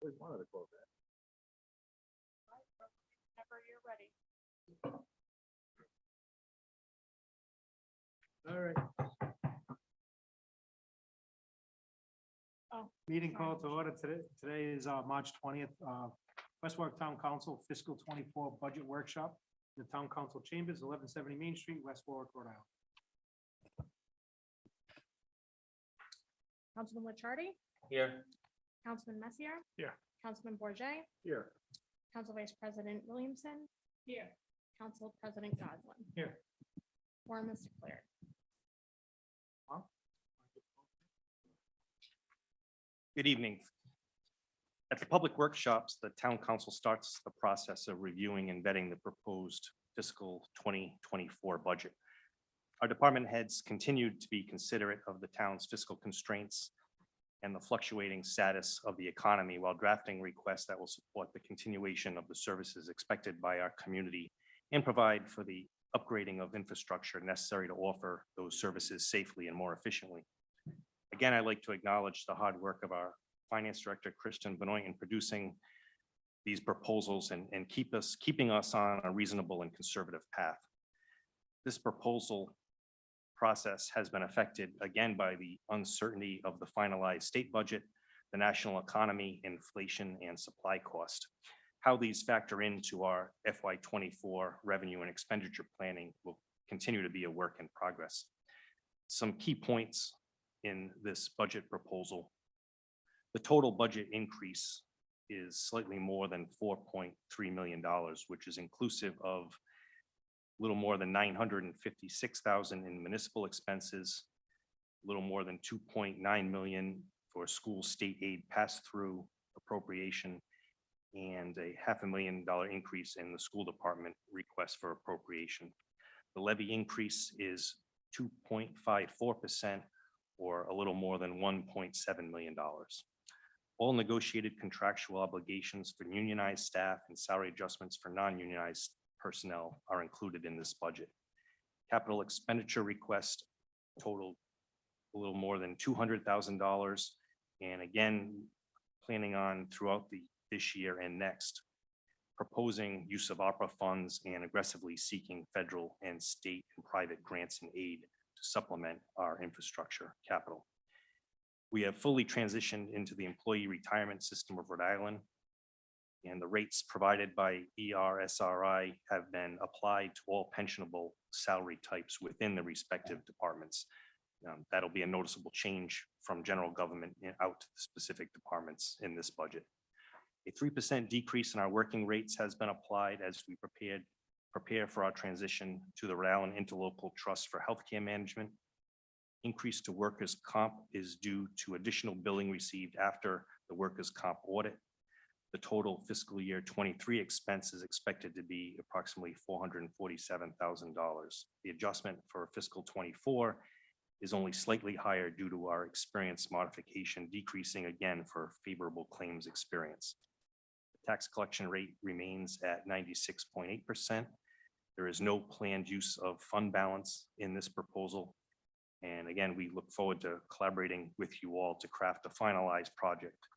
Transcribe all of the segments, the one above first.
Always wanted to close that. Whenever you're ready. All right. Oh, Meeting sorry. called to order today. Today is March 20th. West Warwick Town Council Fiscal 24 Budget Workshop. The Town Council Chambers, 1170 Main Street, West Warwick, Rhode Island. Councilman Licciardi, Here. Councilman Messier. Here. Councilman Bourget, Here. Council Vice President Williamson. Here. Council President Goslin. Here. Quorum is declared. Good evening. At the public workshops, the town council starts the process of reviewing and vetting the proposed fiscal 2024 budget. Our department heads continued to be considerate of the town's fiscal constraints and the fluctuating status of the economy while drafting requests that will support the continuation of the services expected by our community and provide for the upgrading of infrastructure necessary to offer those services safely and more efficiently. Again, I'd like to acknowledge the hard work of our Finance Director, Kristen Benoit, in producing these proposals and keeping us on a reasonable and conservative path. This proposal process has been affected again by the uncertainty of the finalized state budget, the national economy, inflation, and supply cost. How these factor into our FY24 revenue and expenditure planning will continue to be a work in progress. Some key points in this budget proposal. The total budget increase is slightly more than $4.3 million, which is inclusive of a little more than $956,000 in municipal expenses, a little more than $2.9 million for school state aid pass-through appropriation, and a $500,000 increase in the school department request for appropriation. The levy increase is 2.54%, or a little more than $1.7 million. All negotiated contractual obligations for unionized staff and salary adjustments for non-unionized personnel are included in this budget. Capital expenditure request totaled a little more than $200,000. And again, planning on throughout this year and next, proposing use of ARPA funds and aggressively seeking federal and state and private grants and aid to supplement our infrastructure capital. We have fully transitioned into the employee retirement system of Rhode Island, and the rates provided by ERSRI have been applied to all pensionable salary types within the respective departments. That'll be a noticeable change from general government out to the specific departments in this budget. A 3% decrease in our working rates has been applied as we prepare for our transition to the Rhode Island Interlocal Trust for Healthcare Management. Increase to workers' comp is due to additional billing received after the workers' comp audit. The total fiscal year 23 expense is expected to be approximately $447,000. The adjustment for fiscal 24 is only slightly higher due to our experience modification decreasing again for favorable claims experience. The tax collection rate remains at 96.8%. There is no planned use of fund balance in this proposal. And again, we look forward to collaborating with you all to craft a finalized product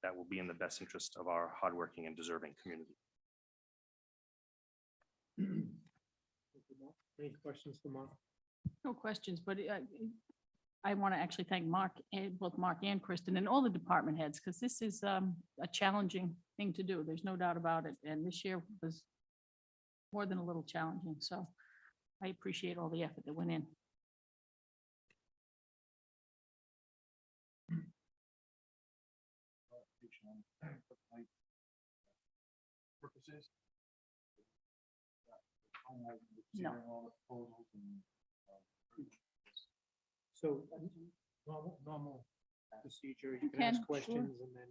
that will be in the best interest of our hardworking and deserving community. Any questions for Mark? No questions, but I want to actually thank Mark, both Mark and Kristen and all the department heads, because this is a challenging thing to do. There's no doubt about it. And this year was more than a little challenging. So I appreciate all the effort that went in. Purposes. No. So normal procedure, you You can ask can, questions and then,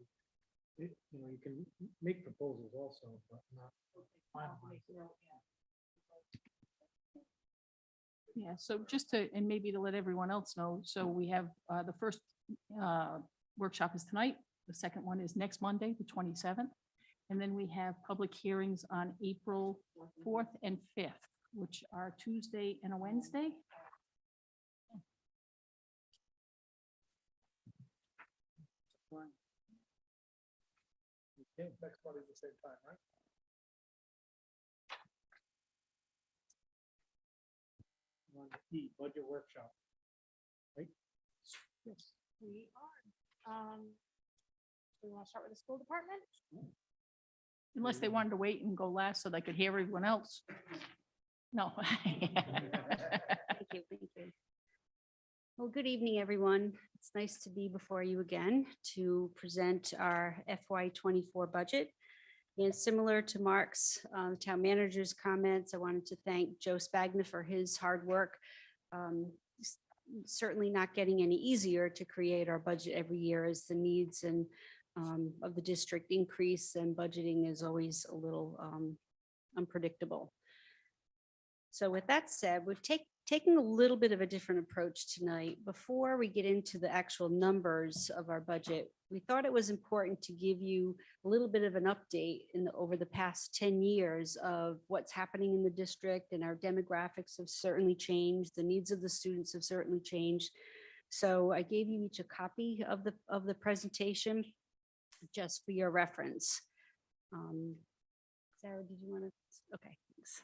you can make proposals also, but not finalize. Yeah, so just to, and maybe to let everyone else know, so we have the first workshop is tonight. The second one is next Monday, the 27th. And then we have public hearings on April 4th and 5th, which are Tuesday and a Wednesday. Okay, next one is the same time, right? On the budget workshop. Right? Yes, we are. We want to start with the school department? Unless they wanted to wait and go last so they could hear everyone else. No. Thank you, thank you. Well, good evening, everyone. It's nice to be before you again to present our FY '24 budget. And similar to Mark's town manager's comments, I wanted to thank Joe Spagna for his hard work. Certainly not getting any easier to create our budget every year as the needs and of the district increase, and budgeting is always a little unpredictable. So with that said, we're taking a little bit of a different approach tonight. Before we get into the actual numbers of our budget, we thought it was important to give you a little bit of an update over the past 10 years of what's happening in the district, and our demographics have certainly changed. The needs of the students have certainly changed. So I gave you each a copy of the presentation just for your reference. Sarah, did you want to? Okay, thanks.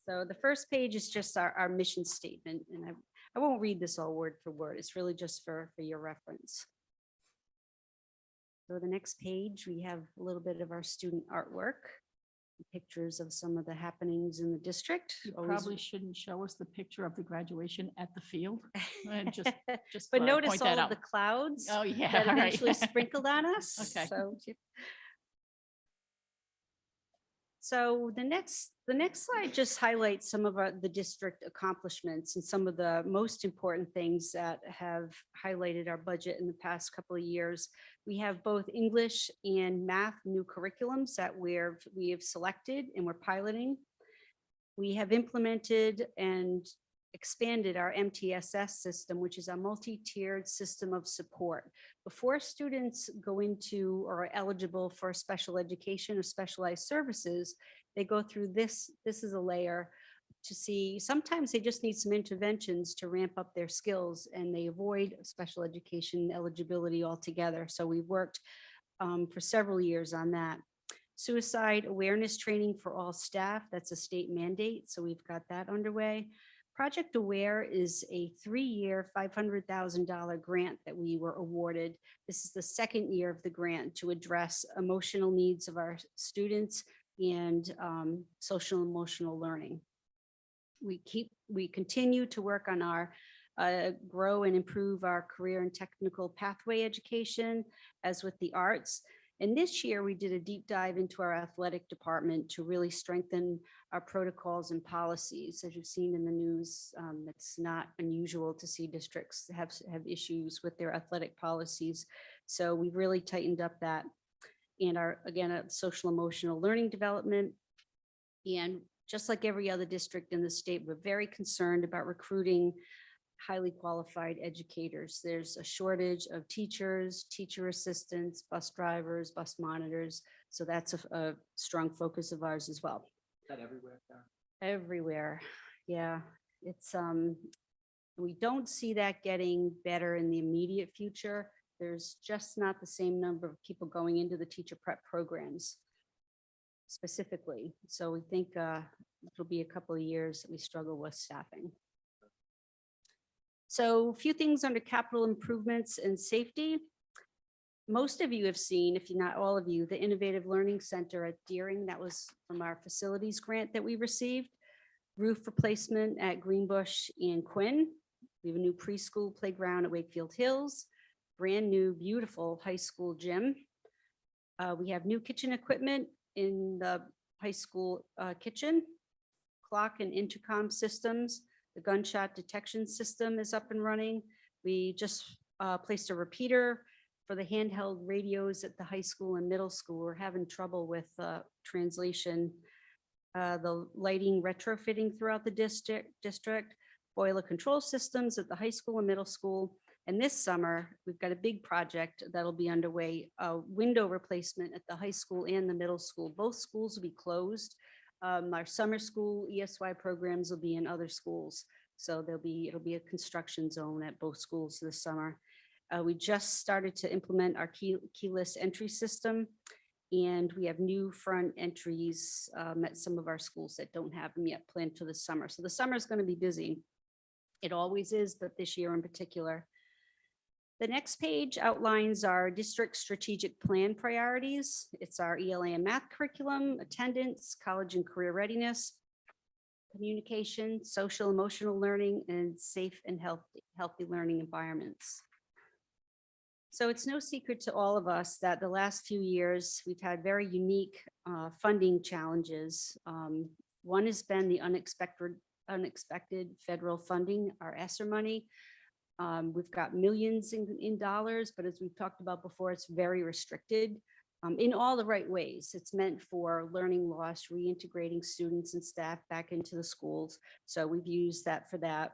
So the first page is just our mission statement, and I won't read this all word for word. It's really just for your reference. So the next page, we have a little bit of our student artwork, pictures of some of the happenings in the district. You Always- probably shouldn't show us the picture of the graduation at the field. Just But thought I'd notice point all that of the out. clouds Oh, yeah. that all right. eventually sprinkled on us. Okay. So the next slide just highlights some of the district accomplishments and some of the most important things that have highlighted our budget in the past couple of years. We have both English and math new curriculums that we have selected and we're piloting. We have implemented and expanded our MTSS system, which is a multi-tiered system of support. Before students go into or are eligible for special education or specialized services, they go through this. This is a layer to see, sometimes they just need some interventions to ramp up their skills, and they avoid special education eligibility altogether. So we've worked for several years on that. Suicide awareness training for all staff, that's a state mandate, so we've got that underway. Project Aware is a 3-year, $500,000 grant that we were awarded. This is the second year of the grant to address emotional needs of our students and social emotional learning. We continue to work on our grow and improve our career and technical pathway education, as with the arts. And this year we did a deep dive into our athletic department to really strengthen our protocols and policies. As you've seen in the news, it's not unusual to see districts have issues with their athletic policies. So we've really tightened up that. And our social emotional learning development. And just like every other district in the state, we're very concerned about recruiting highly qualified educators. There's a shortage of teachers, teacher assistants, bus drivers, bus monitors. So that's a strong focus of ours as well. That everywhere. Everywhere. Yeah, it's we don't see that getting better in the immediate future. There's just not the same number of people going into the teacher prep programs specifically. So we think it'll be a couple of years that we struggle with staffing. So a few things under capital improvements and safety. Most of you have seen, if not all of you, the Innovative Learning Center at Deering. That was from our facilities grant that we received. Roof replacement at Greenbush and Quinn. We have a new preschool playground at Wakefield Hills. Brand new, beautiful high school gym. We have new kitchen equipment in the high school kitchen. Clock and intercom systems. The gunshot detection system is up and running. We just placed a repeater for the handheld radios at the high school and middle school. We're having trouble with translation. The lighting retrofitting throughout the district, boiler control systems at the high school and middle school. And this summer, we've got a big project that'll be underway, a window replacement at the high school and the middle school. Both schools will be closed. Our summer school ESY programs will be in other schools. So it'll be a construction zone at both schools this summer. We just started to implement our keyless entry system. And we have new front entries at some of our schools that don't have them yet planned for the summer. So the summer is going to be busy. It always is, but this year in particular. The next page outlines our district strategic plan priorities. It's our ELA and math curriculum, attendance, college and career readiness, communication, social emotional learning, and safe and healthy learning environments. So it's no secret to all of us that the last few years we've had very unique funding challenges. One has been the unexpected federal funding, our ESSER money. We've got millions in dollars, but as we've talked about before, it's very restricted in all the right ways. It's meant for learning loss, reintegrating students and staff back into the schools. So we've used that for that.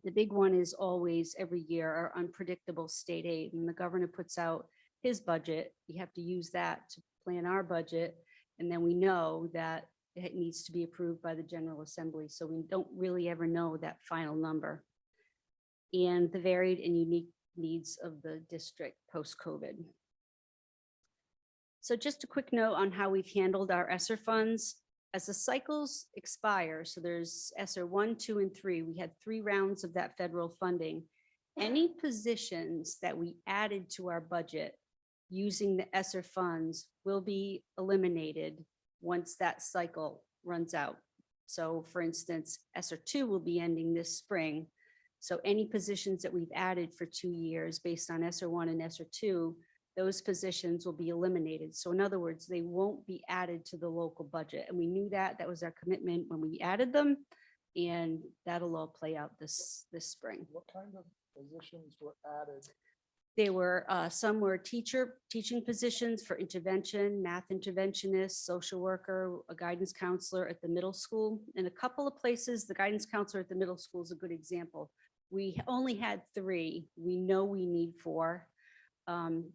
The big one is always every year our unpredictable state aid. When the governor puts out his budget, we have to use that to plan our budget. And then we know that it needs to be approved by the General Assembly. So we don't really ever know that final number. And the varied and unique needs of the district post-COVID. So just a quick note on how we've handled our ESSER funds. As the cycles expire, so there's ESSER 1, 2, and 3, we had 3 rounds of that federal funding. Any positions that we added to our budget using the ESSER funds will be eliminated once that cycle runs out. So for instance, ESSER 2 will be ending this spring. So any positions that we've added for 2 years based on ESSER 1 and ESSER 2, those positions will be eliminated. So in other words, they won't be added to the local budget. And we knew that, that was our commitment when we added them. And that'll all play out this spring. What kind of positions were added? There were, some were teaching positions for intervention, math interventionist, social worker, a guidance counselor at the middle school. In a couple of places, the guidance counselor at the middle school is a good example. We only had 3. We know we need 4.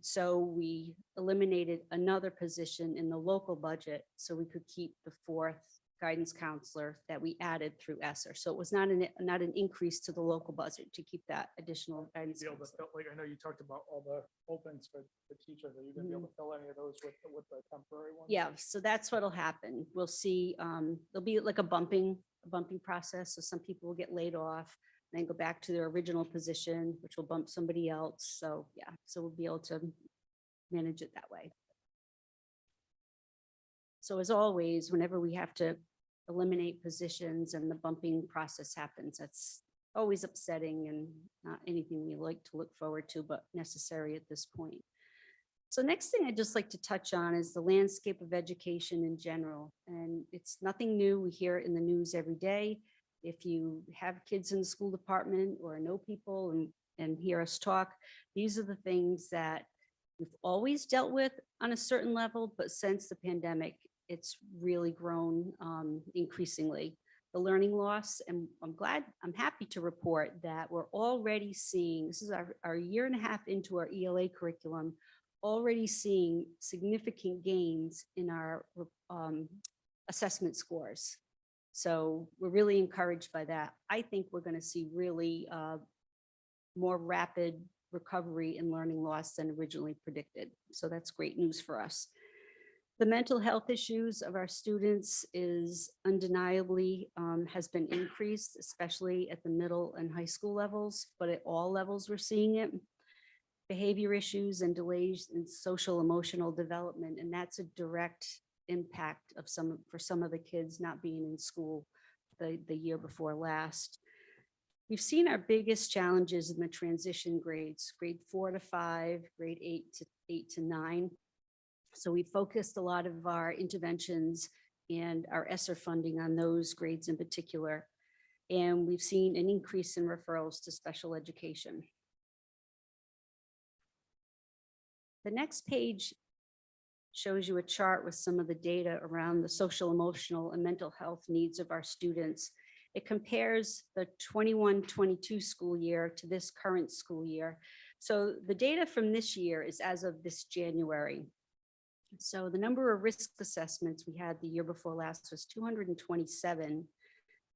So we eliminated another position in the local budget so we could keep the 4th guidance counselor that we added through ESSER. So it was not an increase to the local budget to keep that additional guidance Be able to counselor. fill, like, I know you talked about all the openings for teachers. Are you gonna be able to fill any of those with the temporary ones? Yeah, so that's what'll happen. We'll see, there'll be like a bumping process. So some people will get laid off, then go back to their original position, which will bump somebody else. So yeah, so we'll be able to manage it that way. So as always, whenever we have to eliminate positions and the bumping process happens, that's always upsetting and not anything we like to look forward to, but necessary at this point. So next thing I'd just like to touch on is the landscape of education in general. And it's nothing new. We hear it in the news every day. If you have kids in the school department or know people and hear us talk, these are the things that we've always dealt with on a certain level, but since the pandemic, it's really grown increasingly. The learning loss, and I'm happy to report that we're already seeing, this is our year and a half into our ELA curriculum, already seeing significant gains in our assessment scores. So we're really encouraged by that. I think we're going to see really more rapid recovery in learning loss than originally predicted. So that's great news for us. The mental health issues of our students is undeniably has been increased, especially at the middle and high school levels, but at all levels we're seeing it. Behavior issues and delays in social emotional development, and that's a direct impact of for some of the kids not being in school the year before last. We've seen our biggest challenges in the transition grades, grade 4 to 5, grade 8 to 9. So we focused a lot of our interventions and our ESSER funding on those grades in particular. And we've seen an increase in referrals to special education. The next page shows you a chart with some of the data around the social, emotional, and mental health needs of our students. It compares the 21-22 school year to this current school year. So the data from this year is as of this January. So the number of risk assessments we had the year before last was 227.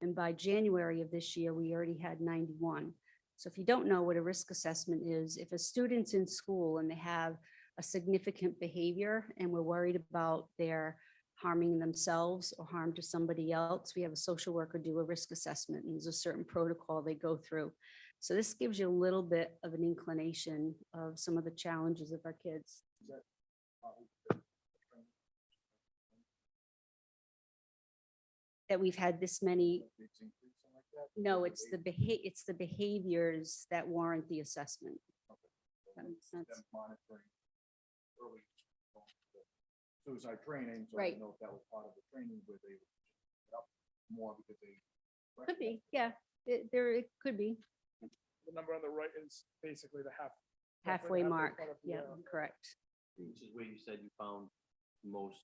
And by January of this year, we already had 91. So if you don't know what a risk assessment is, if a student's in school and they have a significant behavior and we're worried about their harming themselves or harm to somebody else, we have a social worker do a risk assessment, and there's a certain protocol they go through. So this gives you a little bit of an inclination of some of the challenges of our kids. That we've had this many, no, it's the behaviors that warrant the assessment. That makes sense. Monitoring early suicide training, so I Right. didn't know if that was part of the training where they would pick up more because they. Could be, yeah, it could be The number on the right is basically the halfway mark. point of the, Yeah, correct. Which is where you said you found most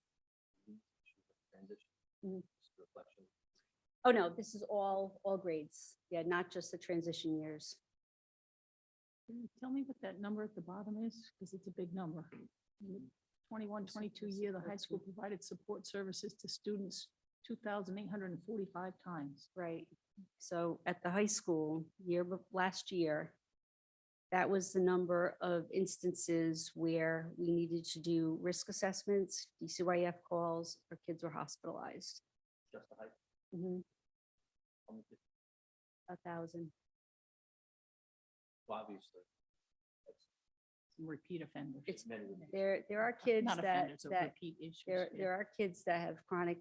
transition. Mhm. Reflection. Oh, no, this is all grades. Yeah, not just the transition years. Can you tell me what that number at the bottom is? Because it's a big number. In the 21-22 year, the high school provided support services to students 2,845 times. Right. So at the high school, last year, that was the number of instances where we needed to do risk assessments, DCYF calls, or kids were hospitalized. Just the height. Mhm, How many kids? 1,000. Obviously. Some repeat offenders. It's, Many would be. there are kids Not that, offenders, of that repeat issues. there yeah. are kids that have chronic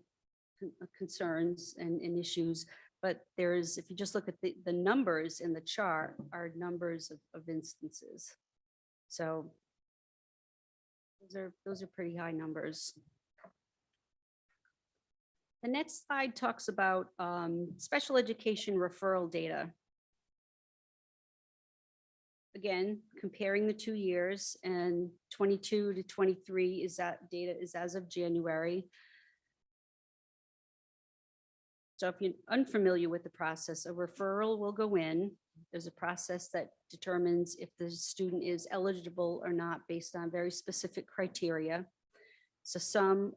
concerns and issues, but there's, if you just look at the numbers in the chart, are numbers of instances. So those are pretty high numbers. The next slide talks about special education referral data. Again, comparing the 2 years, and 22 to 23 is that data is as of January. So if you're unfamiliar with the process, a referral will go in. There's a process that determines if the student is eligible or not based on very specific criteria. So some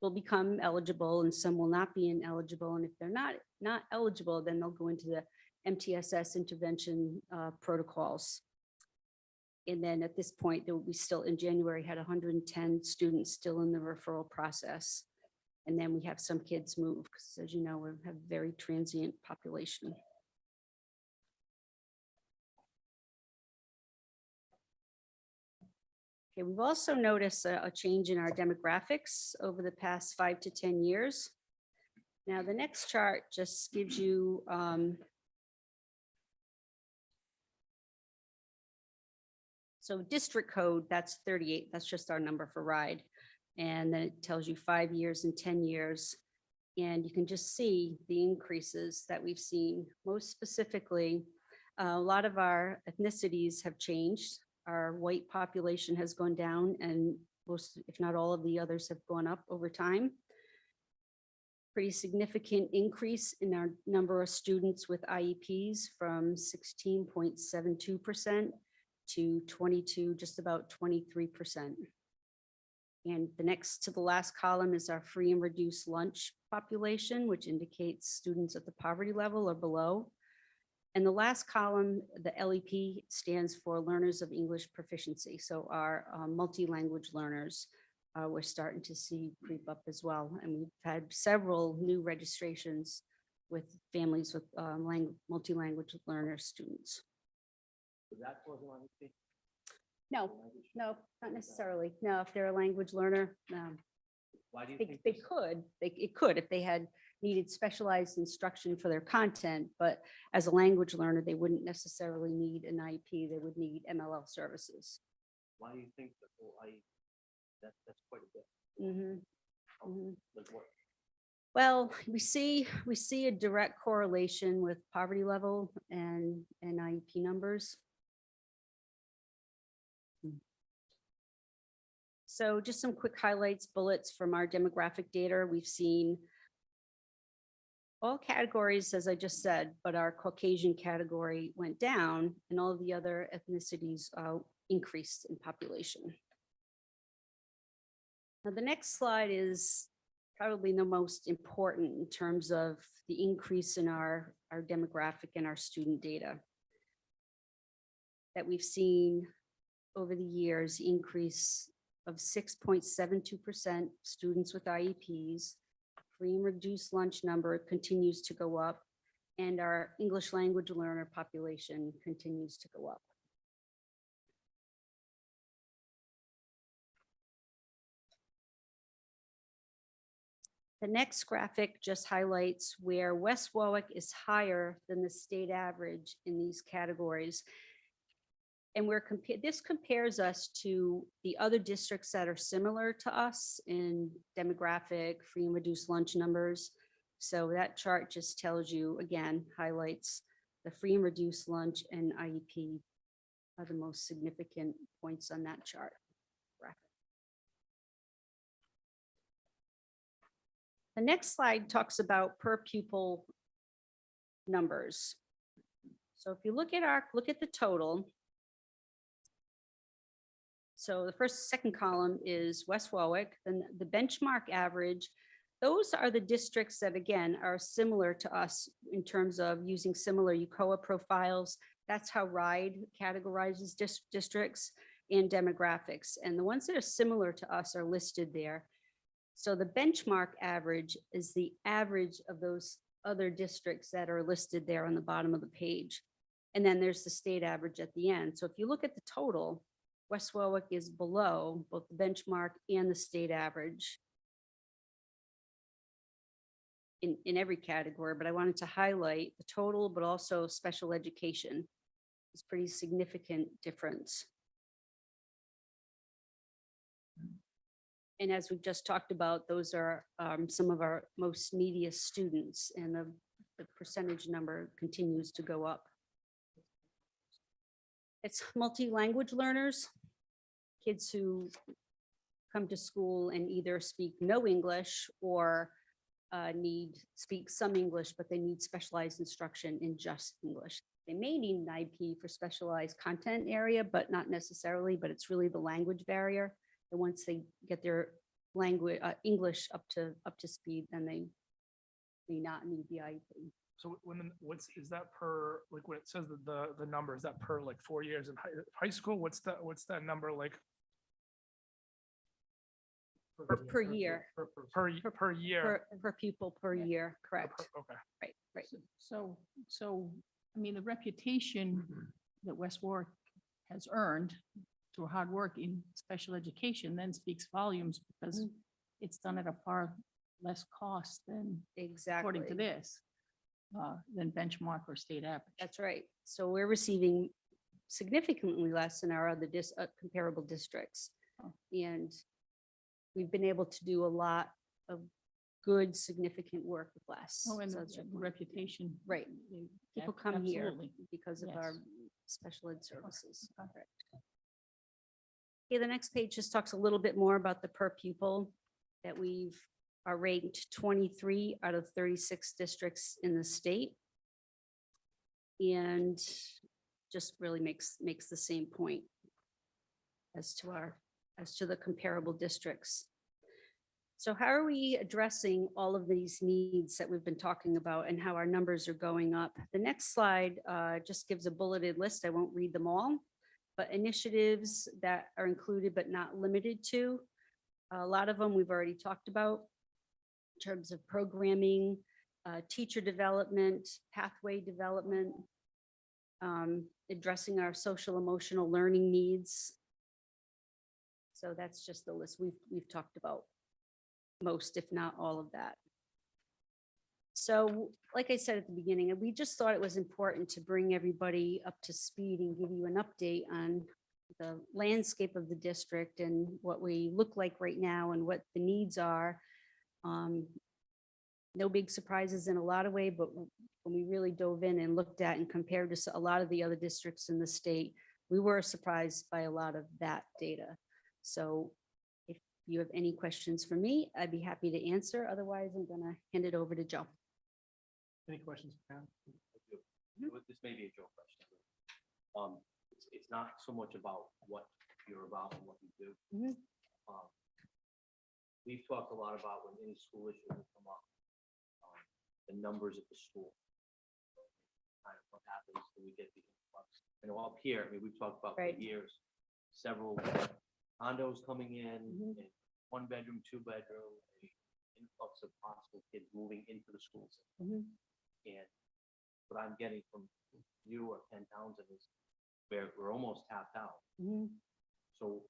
will become eligible and some will not be ineligible. And if they're not eligible, then they'll go into the MTSS intervention protocols. And then at this point, there will be still, in January, had 110 students still in the referral process. And then we have some kids move, because as you know, we have a very transient population. Okay, we've also noticed a change in our demographics over the past 5 to 10 years. Now, the next chart just gives you so district code, that's 38, that's just our number for RIDE. And then it tells you 5 years and 10 years. And you can just see the increases that we've seen. Most specifically, a lot of our ethnicities have changed. Our white population has gone down, and most, if not all of the others, have gone up over time. Pretty significant increase in our number of students with IEPs from 16.72% to 22, just about 23%. And the next to the last column is our free and reduced lunch population, which indicates students at the poverty level or below. And the last column, the LEP, stands for Learners of English Proficiency. So our multi-language learners, we're starting to see creep up as well. And we've had several new registrations with families with multi-language learner students. That wasn't on the page. No, not necessarily. No, if they're a language learner, Why do you They, think? they this- could, it could if they had needed specialized instruction for their content, but as a language learner, they wouldn't necessarily need an IEP, they would need MLL services. Why do you think that, that's quite a bit? Mhm, mhm. Like what? Well, we see a direct correlation with poverty level and IEP numbers. So just some quick highlights, bullets from our demographic data. We've seen all categories, as I just said, but our Caucasian category went down and all of the other ethnicities increased in population. Now, the next slide is probably the most important in terms of the increase in our demographic and our student data. that we've seen over the years, increase of 6.72% students with IEPs. Free and reduced lunch number continues to go up, and our English language learner population continues to go up. The next graphic just highlights where West Warwick is higher than the state average in these categories. And this compares us to the other districts that are similar to us in demographic, free and reduced lunch numbers. So that chart just tells you, again, highlights the free and reduced lunch and IEP are the most significant points on that chart. The next slide talks about per pupil numbers. So if you look at the total. So the second column is West Warwick, then the benchmark average. Those are the districts that, again, are similar to us in terms of using similar UCOA profiles. That's how RIDE categorizes districts and demographics. And the ones that are similar to us are listed there. So the benchmark average is the average of those other districts that are listed there on the bottom of the page. And then there's the state average at the end. So if you look at the total, West Warwick is below both the benchmark and the state average in every category, but I wanted to highlight the total, but also special education. It's pretty significant difference. And as we just talked about, those are some of our most neediest students, and the percentage number continues to go up. It's multi-language learners, kids who come to school and either speak no English or speak some English, but they need specialized instruction in just English. They may need an IEP for specialized content area, but not necessarily, but it's really the language barrier. And once they get their language, English up to speed, then they may not need the IEP. So is that per, like when it says that the number, is that per like 4 years in high school? What's that number like? Per year. Per year. Per pupil per year, correct. Okay. Right. So, I mean, the reputation that West Warwick has earned through hard work in special education then speaks volumes, because it's done at a far less cost than, according to this, than benchmark or state average. That's right. So we're receiving significantly less than our other comparable districts. Oh. And we've been able to do a lot of good, significant work with less. Oh, and So the that's your point. reputation. Right. People come here Absolutely. because of Yes. our special ed services. Okay. Correct. Okay, the next page just talks a little bit more about the per pupil that are ranked 23 out of 36 districts in the state. And just really makes the same point as to the comparable districts. So how are we addressing all of these needs that we've been talking about and how our numbers are going up? The next slide just gives a bulleted list. I won't read them all, but initiatives that are included but not limited to. A lot of them we've already talked about in terms of programming, teacher development, pathway development, addressing our social emotional learning needs. So that's just the list we've talked about most, if not all of that. So like I said at the beginning, we just thought it was important to bring everybody up to speed and give you an update on the landscape of the district and what we look like right now and what the needs are. No big surprises in a lot of ways, but when we really dove in and looked at and compared to a lot of the other districts in the state, we were surprised by a lot of that data. So if you have any questions for me, I'd be happy to answer. Otherwise, I'm going to hand it over to Joe. Any questions, Pam? This may be a joke question. It's not so much about what you're about and what you do. We've talked a lot about when any school issue will come up, the numbers at the school. kind of what happens when we get the influx. You know, up here, I mean, we've talked about for Right. years, several condos coming in, Mhm. and 1 bedroom, 2 bedroom, a influx of possible kids moving into the school system. Mhm. And what I'm getting from you or Ken Townsend is we're almost tapped out. Mhm. So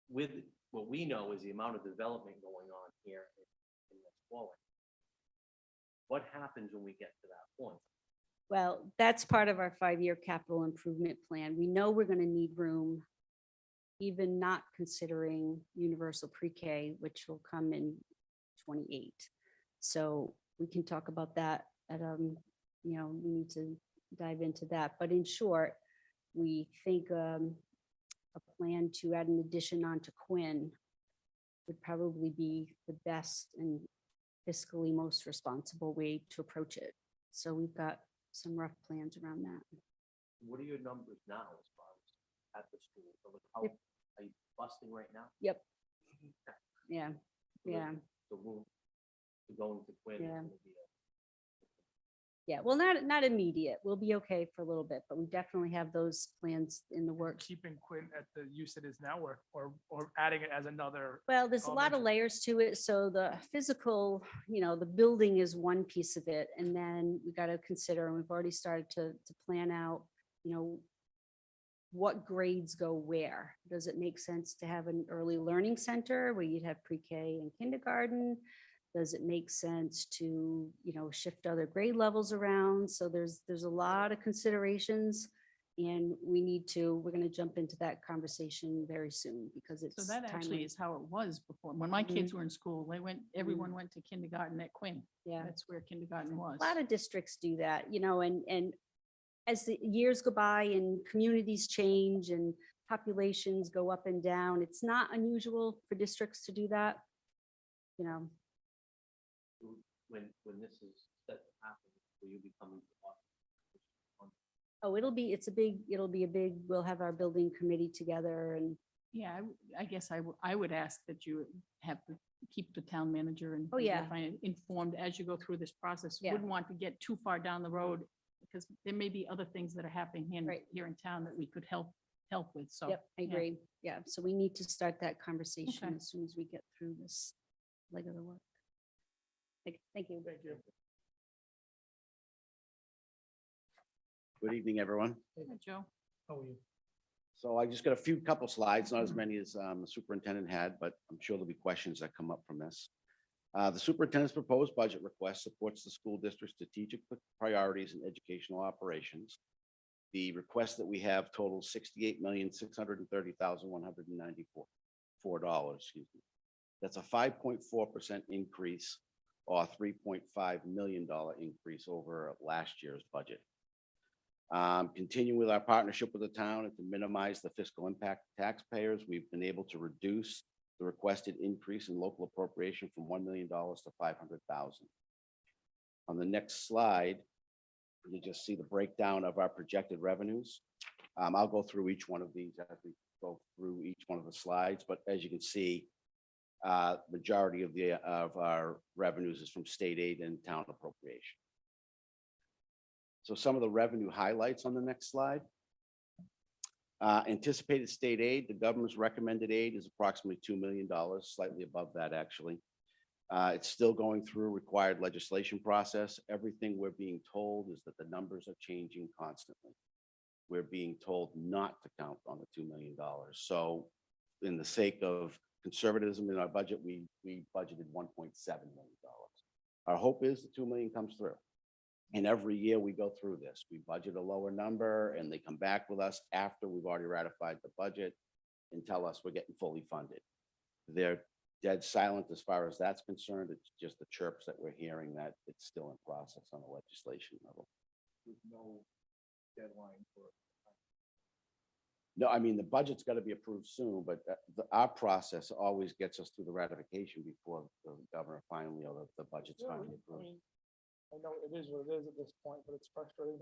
with what we know is the amount of development going on here in West Warwick. What happens when we get to that point? Well, that's part of our 5-year capital improvement plan. We know we're going to need room, even not considering universal pre-K, which will come in 28. So we can talk about that at, we need to dive into that. But in short, we think a plan to add an addition onto Quinn would probably be the best and fiscally most responsible way to approach it. So we've got some rough plans around that. What are your numbers now as far as at the school? So like how, Yep. are you busting right now? Yep. Yeah, yeah, The room to going to Quinn is Yeah. gonna be yeah. Well, not immediate. We'll be okay for a little bit, but we definitely have those plans in the works. Keeping Quinn at the use it is now, or adding it as another. Well, there's a lot of elementary. layers to it. So the physical, the building is one piece of it. And then we got to consider, and we've already started to plan out, what grades go where. Does it make sense to have an early learning center where you'd have pre-K and kindergarten? Does it make sense to, shift other grade levels around? So there's a lot of considerations. And we're going to jump into that conversation very soon because it's. So that actually timely. is how it was before. When my kids were in school, everyone went to kindergarten at Quinn. Yeah. That's where kindergarten was. A lot of districts do that, and as the years go by and communities change and populations go up and down, it's not unusual for districts to do that. when this is set to happen, will you be coming to us? Oh, it'll be a big, we'll have our building committee together and, Yeah, I guess I would ask that you have to keep the town manager and. Oh, maybe yeah. Informed as you go through this process. Yeah. Wouldn't want to get too far down the road because there may be other things that are happening Right. here in town that we could help with. So. yep, I yeah. agree. Yeah, so we need to start that conversation Okay. as soon as we get through this leg of the work. Thank you. Thank you. Good evening, everyone. Hi, Joe. How are you? So I just got a couple slides, not as many as the superintendent had, but I'm sure there'll be questions that come up from this. The superintendent's proposed budget request supports the school district's strategic priorities and educational operations. The request that we have totals $68,630,194. Excuse me. That's a 5.4% increase or $3.5 million increase over last year's budget. Continuing with our partnership with the town and to minimize the fiscal impact to taxpayers, we've been able to reduce the requested increase in local appropriation from $1 million to $500,000. On the next slide, you just see the breakdown of our projected revenues. I'll go through each one of these as we go through each one of the slides, but as you can see, majority of our revenues is from state aid and town appropriation. So some of the revenue highlights on the next slide. Anticipated state aid, the government's recommended aid is approximately $2 million, slightly above that, actually. It's still going through required legislation process. Everything we're being told is that the numbers are changing constantly. We're being told not to count on the $2 million. So in the sake of conservatism in our budget, we budgeted $1.7 million. Our hope is the $2 million comes through. And every year we go through this, we budget a lower number and they come back with us after we've already ratified the budget and tell us we're getting fully funded. They're dead silent as far as that's concerned. It's just the chirps that we're hearing that it's still in process on the legislation level. With no deadline for it. No, I mean, the budget's got to be approved soon, but our process always gets us through the ratification before the governor finally, or the budget's Yeah, finally I approved. mean, I know it is what it is at this point, but it's frustrating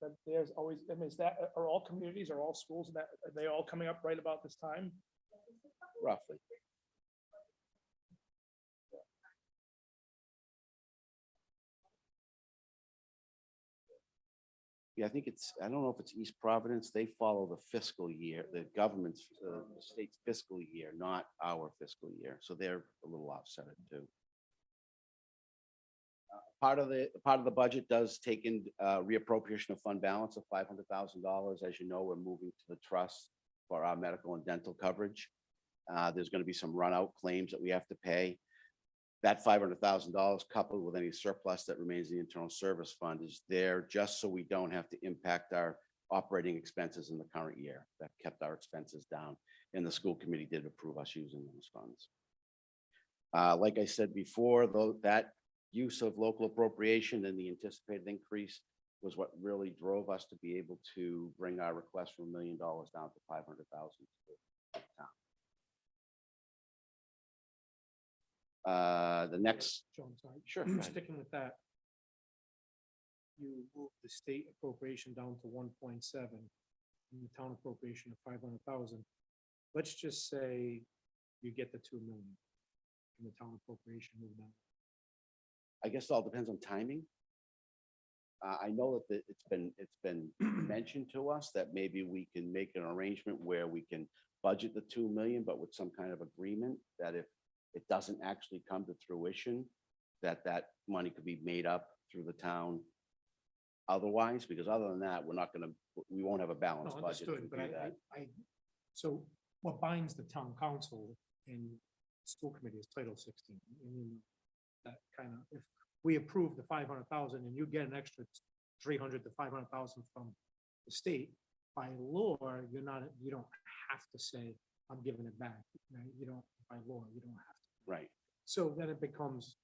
that there's always, I mean, are all communities, are all schools that, are they all coming up right about this time? Roughly. Yeah, I think it's, I don't know if it's East Providence. They follow the fiscal year, the government's, the state's fiscal year, not our fiscal year. So they're a little offset too. Part of the budget does take in reappropriation of fund balance of $500,000. As you know, we're moving to the trust for our medical and dental coverage. There's going to be some run out claims that we have to pay. That $500,000 coupled with any surplus that remains in the internal service fund is there just so we don't have to impact our operating expenses in the current year. That kept our expenses down, and the school committee did approve us using those funds. Like I said before, though, that use of local appropriation and the anticipated increase was what really drove us to be able to bring our request from $1 million down to 500,000. The next, Joe, I'm sorry. sure, go ahead. Sticking with that. You moved the state appropriation down to 1.7 and the town appropriation of 500,000. Let's just say you get the 2 million and the town appropriation moved down. I guess it all depends on timing. I know that it's been mentioned to us that maybe we can make an arrangement where we can budget the 2 million, but with some kind of agreement that if it doesn't actually come to fruition, that money could be made up through the town otherwise, because other than that, we won't have a No, balanced budget to understood, but do that. so what binds the town council and school committee is Title 16. I mean, that kind of, if we approve the 500,000 and you get an extra 300 to 500,000 from the state, by law, you don't have to say, I'm giving it back. Right? You don't, by law, you don't have to. Right. So then it becomes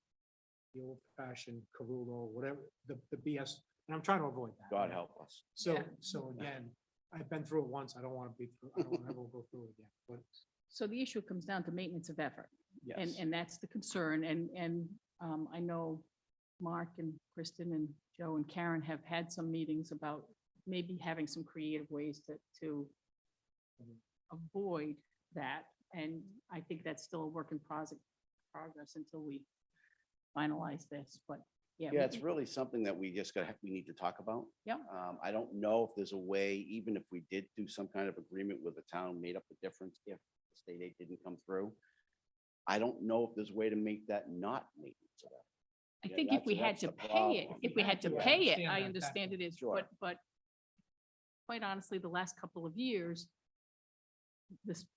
the old fashioned Carullo, whatever, the BS, and I'm trying to avoid that. God help us. So, Yeah. so again, I've been through it once. I don't want to be through, I don't want to ever go through it again, but So the issue comes down to maintenance of effort. Yes. And that's the concern. And I know Mark and Kristen and Joe and Karen have had some meetings about maybe having some creative ways to avoid that. And I think that's still a work in progress until we finalize this, but yeah. Yeah, it's really something that we need to talk about. Yep. I don't know if there's a way, even if we did do some kind of agreement with the town, made up the difference if the state aid didn't come through. I don't know if there's a way to make that not maintenance of that. I Yeah, think if we had that's to the pay it, problem. if we had to Yeah, I pay it, understand I that, understand it is, Sure. but quite honestly, the last couple of years,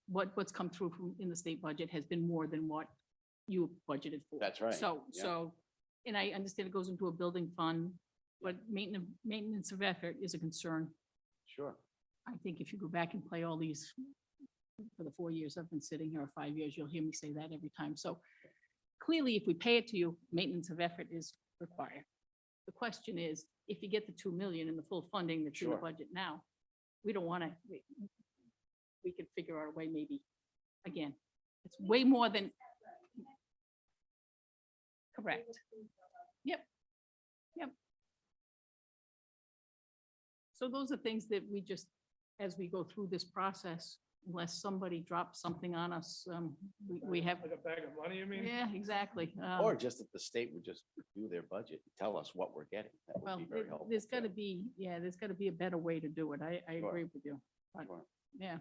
what's come through from, in the state budget has been more than what you budgeted for. That's right, So, yeah. and I understand it goes into a building fund, but maintenance of effort is a concern. Sure. I think if you go back and play all these, for the 4 years I've been sitting here, or 5 years, you'll hear me say that every time. So clearly, if we pay it to you, maintenance of effort is required. The question is, if you get the 2 million in the full funding that's in the Sure. budget now, we don't want to, we could figure out a way maybe, again, it's way more than. Correct. Yep. So those are things that we just, as we go through this process, unless somebody drops something on us, we have, Like a bag of money, you mean? yeah, exactly. Or just if the state would just do their budget, and tell us what we're getting. That would Well, be very helpful. there's got to too. be, there's got to be a better way to do it. I Sure. agree with you. But, Sure. yeah,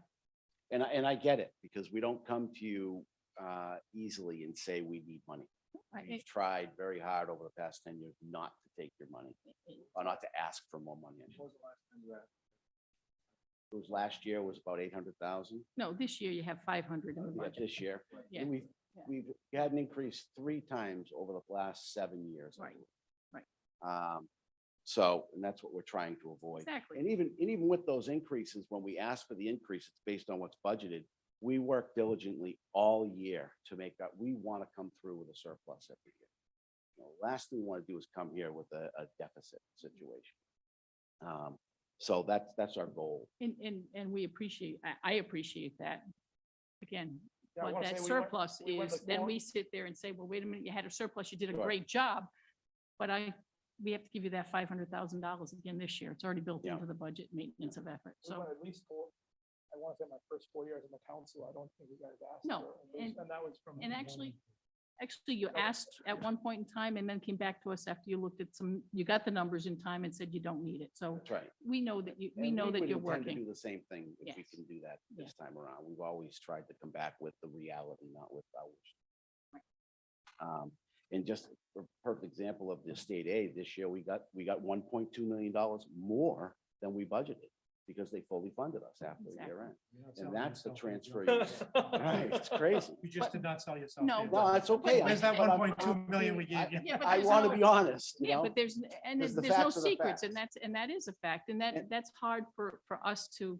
And I get it, because we don't come to you easily and say we need money. We've tried very hard over the past 10 years not to take your money, or not to ask for more money. I should What was the last time you had? It was last year was about 800,000. no, this year you have 500 in the Yeah, budget. this year. Yeah, And yeah. we've had an increase 3 times over the last 7 years. I Right, believe. right. So, and that's what we're trying to avoid. Exactly. And even with those increases, when we ask for the increase, it's based on what's budgeted. We work diligently all year to make that, we want to come through with a surplus every year. Last thing we want to do is come here with a deficit situation. So that's our goal. And we appreciate, I appreciate that. Again, Yeah, I but wanna that say we went- surplus we went is, the then cor- we sit there and say, well, wait a minute, you had a surplus, you did a Sure. great job. But we have to give you that $500,000 again this year. It's already built Yeah. into the budget, maintenance of effort. We So, went at least 4, I want to say my first 4 years in the council, I don't think you guys asked. No, for it, and that was from. and actually, Actually, you asked at one point in time and then came back to us after you looked at some, you got the numbers in time and said you don't need it. So That's right. we know that we And know we that would you're intend to working. Do the same thing if we Yes. can do that Yeah. this time around. We've always tried to come back with the reality, not with ours. And just a perfect example of the state aid, this year, we got $1.2 million more than we budgeted because they fully funded us after the year end. You're not And selling that's the yourself transfer. out. Right, it's crazy. You just did not sell yourself. No, in. No, that's okay. Where's that but I'm- 1.2 million we gave you? Yeah, but I there's want to no- be honest, you Yeah, know? but there's Because the there's no facts are the secrets, and facts. that is a fact, and that's hard for us to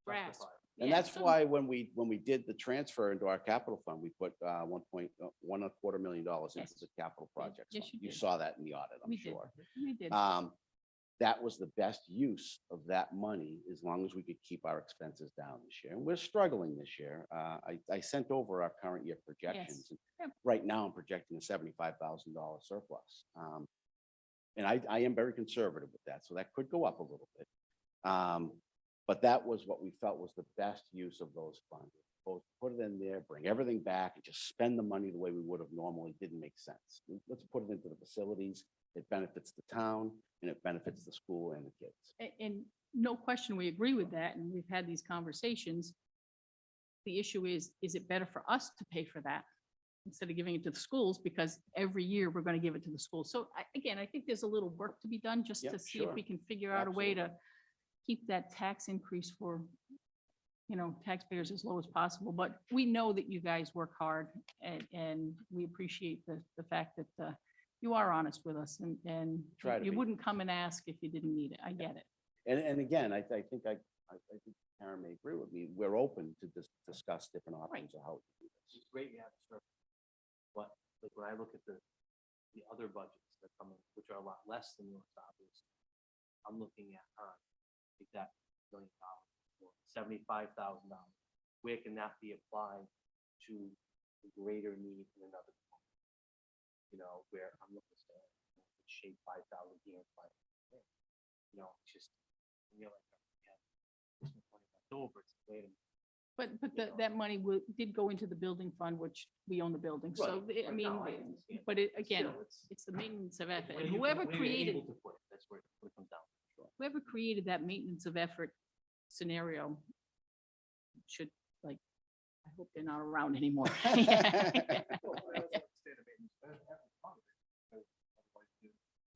grasp. Justify. And Yeah, that's so- why when we did the transfer into our capital fund, we put $1.25 million into Yes. the capital projects. Yes, fund. you You did. saw that in the audit, I'm We did. sure. We did. That was the best use of that money, as long as we could keep our expenses down this year. And we're struggling this year. I sent over our current year projections. and Yep. Right now, I'm projecting a $75,000 surplus. And I am very conservative with that, so that could go up a little bit. But that was what we felt was the best use of those funds. Both put it in there, bring everything back, and just spend the money the way we would have normally. Didn't make sense. Let's put it into the facilities. It benefits the town and it benefits the school and the kids. And no question, we agree with that, and we've had these conversations. The issue is it better for us to pay for that instead of giving it to the schools? Because every year we're going to give it to the schools. So again, I think there's a little work to be done just Yep, to see if sure. we can figure out a way to Absolutely. keep that tax increase for, taxpayers as low as possible. But we know that you guys work hard, and we appreciate the fact that you are honest with us, and Try to you be. wouldn't come and ask if you didn't need it. I get it. And again, I think Karen may agree with me. We're open to discuss different options of how to do this. It's great you have a surplus. But like when I look at the other budgets that come in, which are a lot less than yours, obviously, I'm looking at, take that $1 million or $75,000. Where can that be applied to the greater need in another department? Where I'm looking at shape 5,000 here, 5,000 there. It's just, like, yeah, this much money left over, it's, wait a minute. But You know. that money did go into the building fund, which we own the building. So, Right. I mean, No, I understand. but again, Still, it's the maintenance of effort. where And you- whoever where you're created, able to put it, that's where it comes down. whoever created that maintenance of effort scenario should, like, I hope they're not around anymore.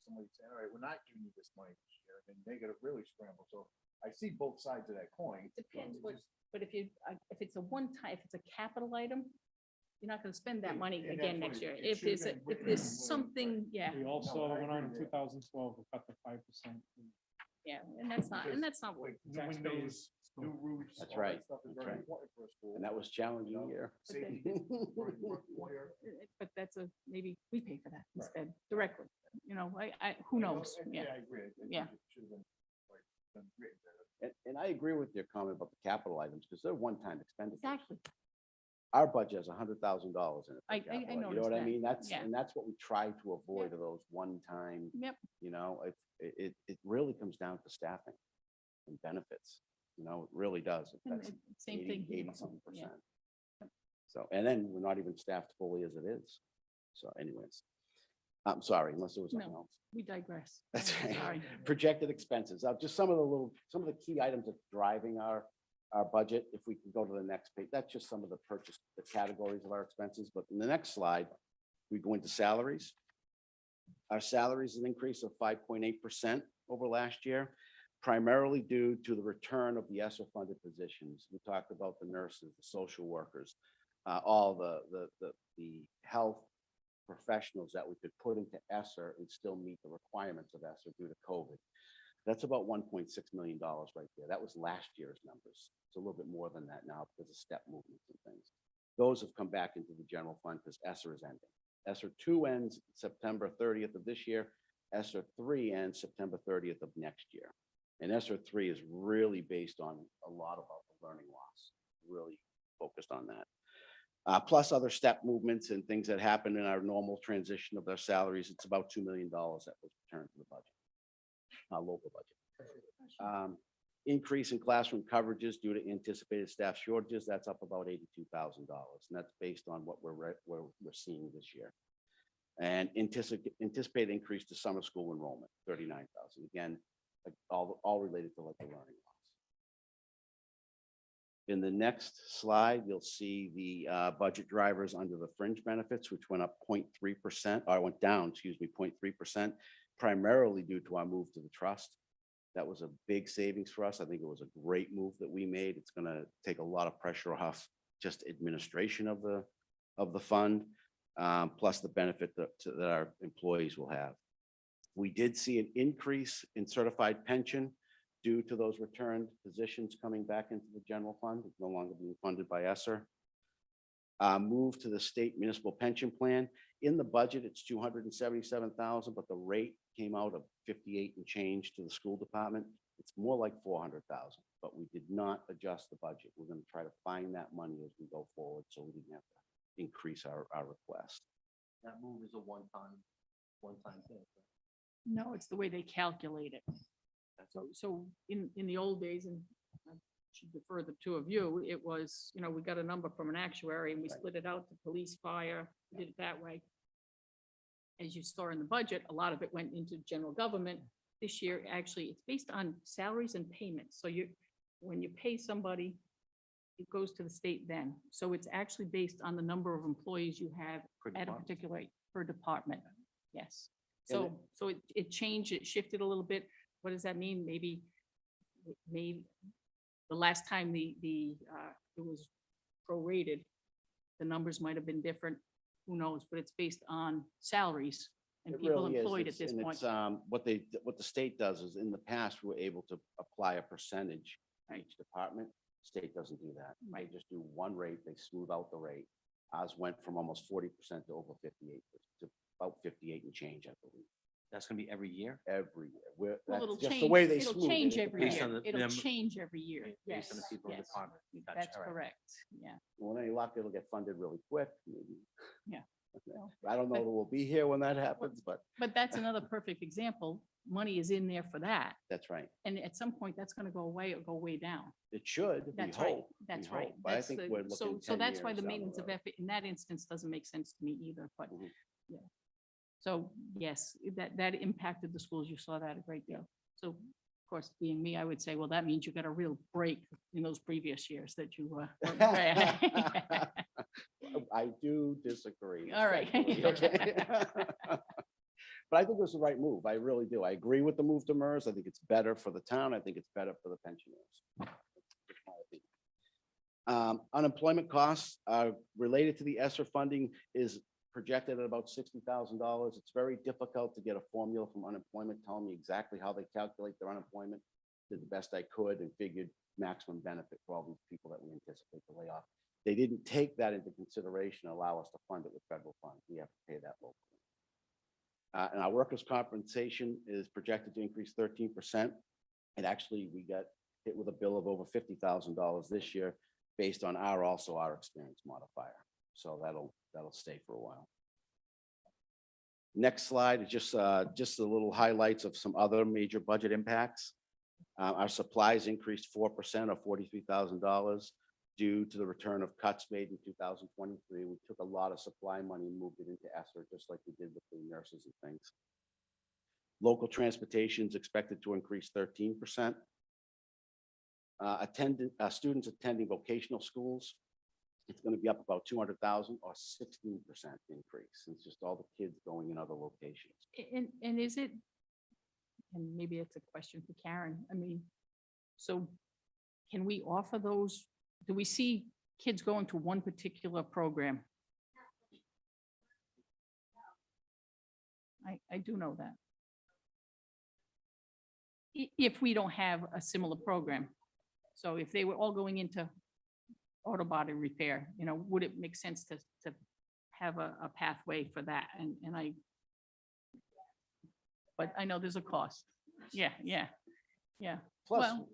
Somebody saying, all right, we're not giving you this money this year, and they gotta really scramble. So I see both sides of that coin. Depends It's what, just- but if it's a one time, if it's a capital item, you're not gonna spend that money And again that's next what year. it If should've there's, been if written there's in the way, something, yeah, We also No, I went on in agree with 2012, we cut the 5%. yeah, and that's not what. Like new windows, new roofs. That's all that right, Stuff is that's very right. important for a school. And that was challenging year. Safety. But that's maybe we pay for that instead directly, who knows? Yeah, I agree. I think Yeah. it should have been, like, been written better. And I agree with your comment about the capital items, because they're one-time expenditures. exactly. Our budget has $100,000 in it. for I capital, You know noticed what I that. mean? Yeah. And that's what we try to avoid, are those one-time, Yep. it really comes down to staffing and benefits, it really does. And That's Same 80, thing. here. 80-something Yeah. percent. So, and then we're not even staffed fully as it is. So anyways, I'm sorry, unless there was something No. else. We digress. That's I'm right. Sorry. Projected expenses, just some of the key items that's driving our budget. If we can go to the next page, that's just some of the categories of our expenses. But in the next slide, we go into salaries. Our salaries is an increase of 5.8% over last year, primarily due to the return of the ESSER funded positions. We talked about the nurses, the social workers, all the health professionals that we could put into ESSER and still meet the requirements of ESSER due to COVID. That's about $1.6 million right there. That was last year's numbers. It's a little bit more than that now because of step movements and things. Those have come back into the general fund because ESSER is ending. ESSER 2 ends September 30th of this year. ESSER 3 ends September 30th of next year. And ESSER 3 is really based on a lot about the learning loss, really focused on that. Plus other step movements and things that happen in our normal transition of their salaries. It's about $2 million that was returned to the budget, local budget. Increase in classroom coverages due to anticipated staff shortages, that's up about $82,000. And that's based on what we're seeing this year. And anticipate increase to summer school enrollment, 39,000. Again, like all related to like the learning loss. In the next slide, you'll see the budget drivers under the fringe benefits, which went up 0.3%, or went down, excuse me, 0.3%, primarily due to our move to the trust. That was a big savings for us. I think it was a great move that we made. It's going to take a lot of pressure off just administration of the fund, plus the benefit that our employees will have. We did see an increase in certified pension due to those returned positions coming back into the general fund. It's no longer being funded by ESSER. Move to the state municipal pension plan. In the budget, it's 277,000, but the rate came out of 58 and change to the school department. It's more like 400,000, but we did not adjust the budget. We're going to try to find that money as we go forward, so we didn't have to increase our request. That move is a one-time thing. right? No, it's the way they calculate it. So in the old days, and I should defer the two of you, it was, we got a number from an actuary and we Right. split it out to police, fire, did it that way. As you saw in the budget, a lot of it went into general government. This year, actually, it's based on salaries and payments. So when you pay somebody, it goes to the state then. So it's actually based on the number of employees you have Per at a department. particular, per department. Yes. And So it changed, it shifted a little bit. What does that mean? Maybe the last time it was prorated, the numbers might have been different. Who knows? But it's based on salaries and It people really is. employed at It's- this and point. it's, what the state does is in the past, we were able to apply a percentage to Right. each department. State doesn't do that. They Right. just do one rate. They smooth out the rate. Ours went from almost 40% to over 58, to about 58 and change, I believe, That's gonna be every year? every year. Well, That's it'll just the change, way they it'll smooth it. change It every depends. Based on year. the It'll number- change every year. Based on the Yes, people in the yes. department. Gotcha, That's all right. correct. Yeah. When any luck, it'll get funded really quick, maybe. Yeah. Well, I don't know but- that we'll be here when that happens, but But that's another perfect example. Money is in there for that. that's right. And at some point, that's going to go away or go way down. It should, we That's right. hope. That's we right. hope, But I That's think the- we're looking So 10 that's why years the down maintenance of road. effort in that instance doesn't make sense to me either, but Mhm. yeah. So yes, that impacted the schools. You saw that a great deal. So of course, being me, I would say, well, that means you got a real break in those previous years that you weren't I do disagree. All right. respectfully, okay? But I think it was the right move. I really do. I agree with the move to MERS. I think it's better for the town. I think it's better for the pensioners. That's my opinion. Unemployment costs related to the ESSER funding is projected at about $60,000. It's very difficult to get a formula from unemployment telling me exactly how they calculate their unemployment. Did the best I could and figured maximum benefit for all these people that we anticipate to lay off. They didn't take that into consideration, and allow us to fund it with federal funds. We have to pay that locally. And our workers' compensation is projected to increase 13%. And actually, we got hit with a bill of over $50,000 this year based on our experience modifier. So that'll stay for a while. Next slide is just the little highlights of some other major budget impacts. Our supplies increased 4% or $43,000 due to the return of cuts made in 2023. We took a lot of supply money and moved it into ESSER, just like we did with the nurses and things. Local transportation is expected to increase 13%. Students attending vocational schools, it's going to be up about 200,000 or 16% increase. It's just all the kids going in other locations. And is it, and maybe it's a question for Karen, I mean, so can we offer those? Do we see kids going to one particular program? I do know that. If we don't have a similar program. So if they were all going into auto body repair, would it make sense to have a pathway for that? But I know there's a cost. Yeah. Plus, Well-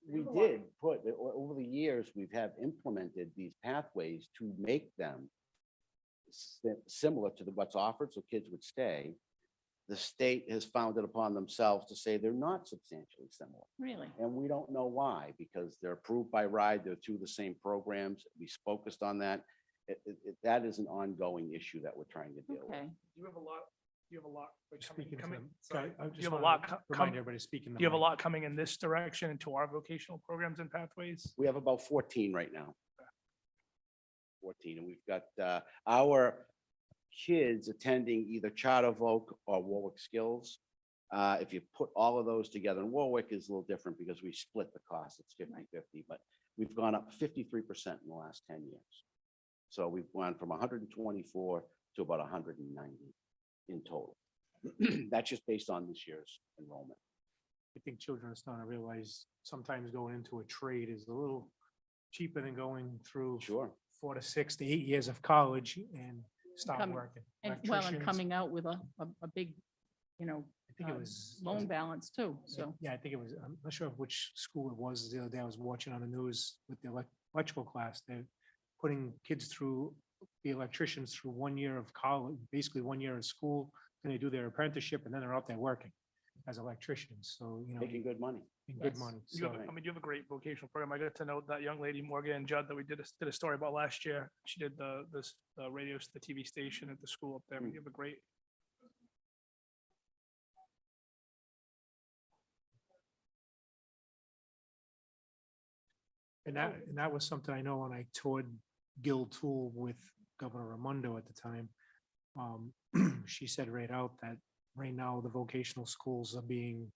we did put, over the years, we've have implemented these pathways to make them similar to what's offered, so kids would stay. the state has found it upon themselves to say they're not substantially similar. Really? And we don't know why, because they're approved by RIDE, they're two of the same programs. We focused on that. That is an ongoing issue that we're trying to deal with. Okay. You have a lot, you have a lot like, Speaking to coming, them. sorry, I you just have a wanna lot Remind coming, everybody speaking. do you have a lot coming in this direction into our vocational programs and pathways? We have about 14 right now. 14, and we've got our kids attending either Charter Voc or Warwick Skills. If you put all of those together, and Warwick is a little different because we split the cost, it's 50-50, but we've gone up 53% in the last 10 years. So we've gone from 124 to about 190 in total. That's just based on this year's enrollment. I think children are starting to realize sometimes going into a trade is a little cheaper than going through Sure. 4 to 6 to 8 years of college and start Coming- working. And well, and Electricians, coming out with a big, you know, I think it was loan balance too, so. Yeah, I think it was, I'm not sure of which school it was. The other day I was watching on the news with the electrical class. They're putting kids through, the electricians through 1 year of college, basically 1 year of school. Then they do their apprenticeship and then they're out there working as electricians. So, you know, Making good money. and good Yes. money. You have, So, I mean, you have a great vocational program. I got to know that young lady, Morgan and Judd, that we did a story about last year. She did the radio, the TV station at the school up there. You have a great. and that was something I know when I toured Guild Tool with Governor Raimondo at the time. She said right out that right now the vocational schools are being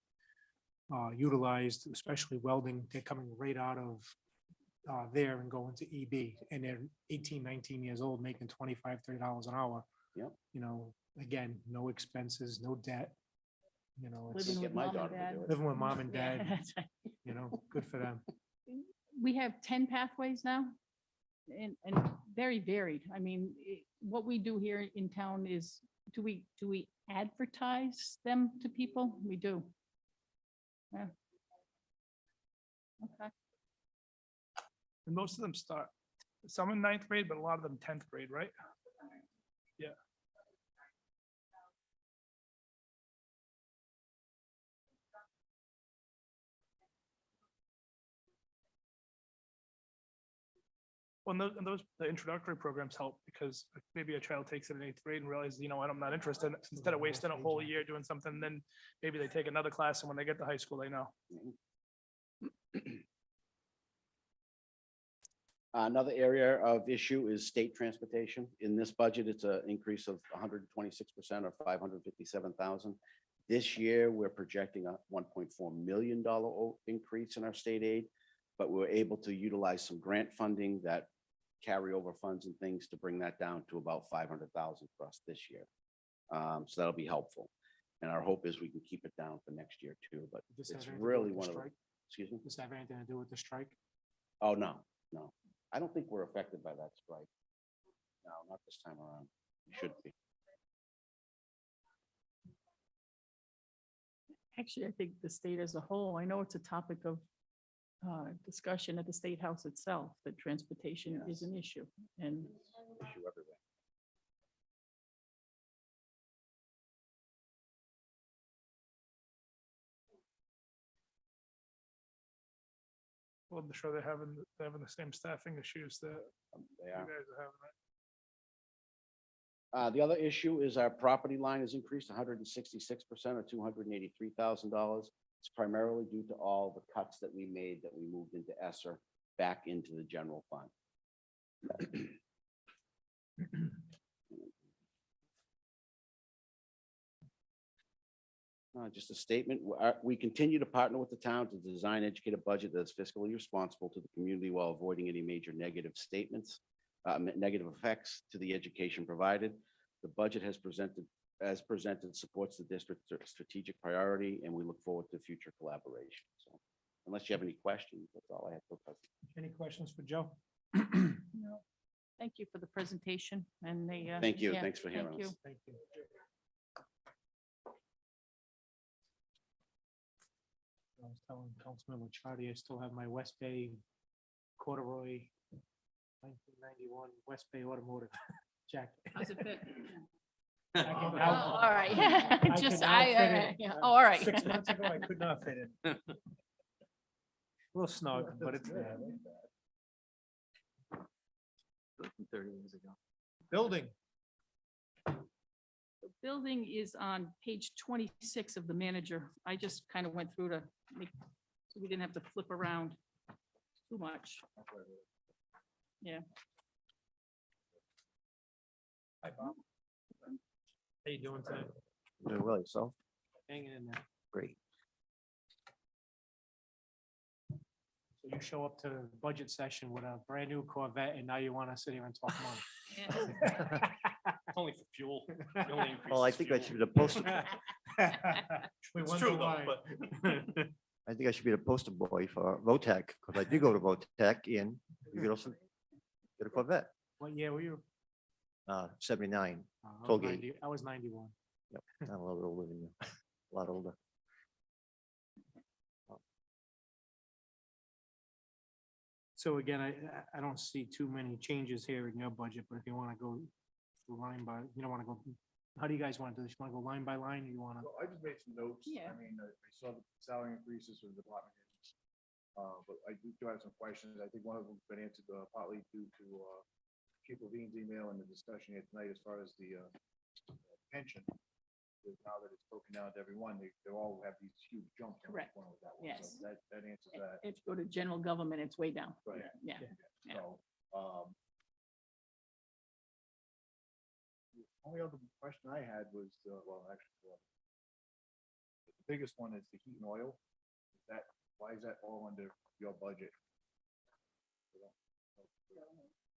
utilized, especially welding. They're coming right out of there and going to EB, and they're 18, 19 years old, making $25, $30 an hour. Yep. You know, again, no expenses, no debt. You know, it's Living get with my mom and daughter to dad. do it. living with mom and Yeah, dad, that's right. you know, good for them. We have 10 pathways now and very varied. I mean, what we do here in town is, do we advertise them to people? We do. Yeah. Okay. And most of them start, some in ninth grade, but a lot of them 10th grade, right? Yeah. Well, and those, the introductory programs help because maybe a child takes it in 8th grade and realizes, you know, what, I'm not interested. in it. Instead of wasting a whole year doing something, then maybe they take another class and when they get to high school, they know. Another area of issue is state transportation. In this budget, it's an increase of 126% or 557,000. This year, we're projecting a $1.4 million increase in our state aid, but we're able to utilize some grant funding that carryover funds and things to bring that down to about 500,000 for us this year. So that'll be helpful. And our hope is we can keep it down for next year too, but Does this have it's anything to do really with the one of the, strike? excuse me? Does this have anything to do with the strike? Oh, no, no. I don't think we're affected by that strike. No, not this time around. We should be. Actually, I think the state as a whole, I know it's a topic of discussion at the State House itself, that transportation is an issue. And Issue everywhere. Well, I'm sure they're having the same staffing issues that They you are. guys are having, right? The other issue is our property line has increased 166% or $283,000. It's primarily due to all the cuts that we made that we moved into ESSER back into the general fund. Just a statement, we continue to partner with the town to design, educate a budget that's fiscally responsible to the community while avoiding any major negative statements, negative effects to the education provided. The budget as presented supports the district's strategic priority, and we look forward to future collaboration. So unless you have any questions, that's all I have for present. Any questions for Joe? no, thank you for the presentation and the. Thank you. yeah, Thanks for thank hearing you. us. Thank you. I was telling Councilman Licciardi, I still have my West Bay corduroy 1991 West Bay automotive jacket. How's it fit? I can Oh, now- all right. I Just, can now fit in. yeah. Oh, all right. 6 months ago, I could not fit in. A little snug, but it's there. From 30 years ago. Building, The building is on page 26 of the manager. I just kind of went through to make, so we didn't have to flip around too much. Yeah. hi, Bob. How you doing today? Doing well, yourself? Hanging in there. Great. So you show up to budget session with a brand new Corvette and now you want to sit here and talk money. Yeah. It's only for fuel. The only increase Well, I is think I fuel. should be the poster, We It's wonder true though, why. but. I think I should be the poster boy for VOTEC, because I did go to VOTEC and you get also get a Corvette, What year were you? 79. I was Tollgate. 90 I was 91. Yep, I'm a little older than you, a lot older. So again, I don't see too many changes here in your budget, but if you want to go line by, you don't want to go, how do you guys want to do this? You want to go line by line or you want to? So I just made some notes. Yeah. I mean, I saw the salary increases for the department heads. But I do have some questions. I think one of them's been answered partly due to Chief Levine's email and the discussion here tonight as far as the pension. Because now that it's broken down to everyone, they all have these huge jumps. on Correct. each one with that one. Yes. So that answers that. If you go to general government, it's way down. Right. Yeah. Yeah. So, the only other question I had was, well, actually, the biggest one is the heat and oil. Why is that all under your budget?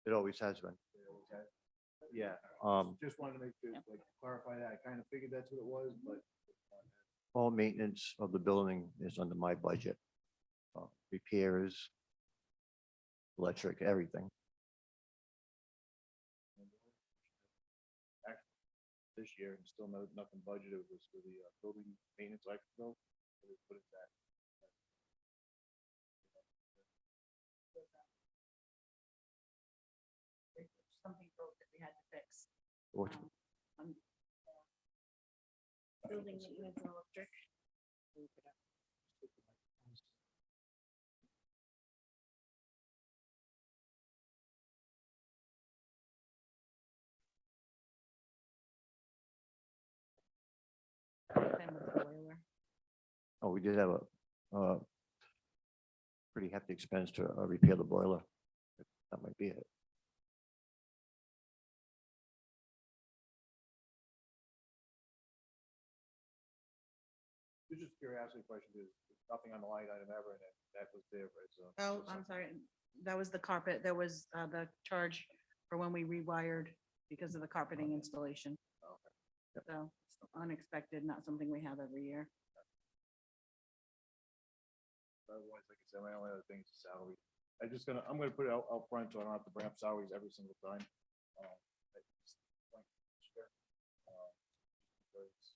It always has been. Yeah, just wanted to make, like, clarify that. I kind of figured that's what it was, but. All maintenance of the building is under my budget. Repairs, electric, everything. This year, and still nothing budgeted was for the building maintenance electrical. What is that? Something broke that we had to fix. What- Building maintenance and electric. Same with the boiler. Oh, we did have a pretty hefty expense to repair the boiler. That might be it. It's just curiosity question, there's nothing on the line item ever, and that was there as a. Oh, I'm sorry. That was the carpet. There was the charge for when we rewired because of the carpeting installation. So unexpected, not something we have every year. Otherwise, like I said, my only other thing is salary. I'm gonna put it out front, so I don't have to bring up salaries every single time. I just like to share, because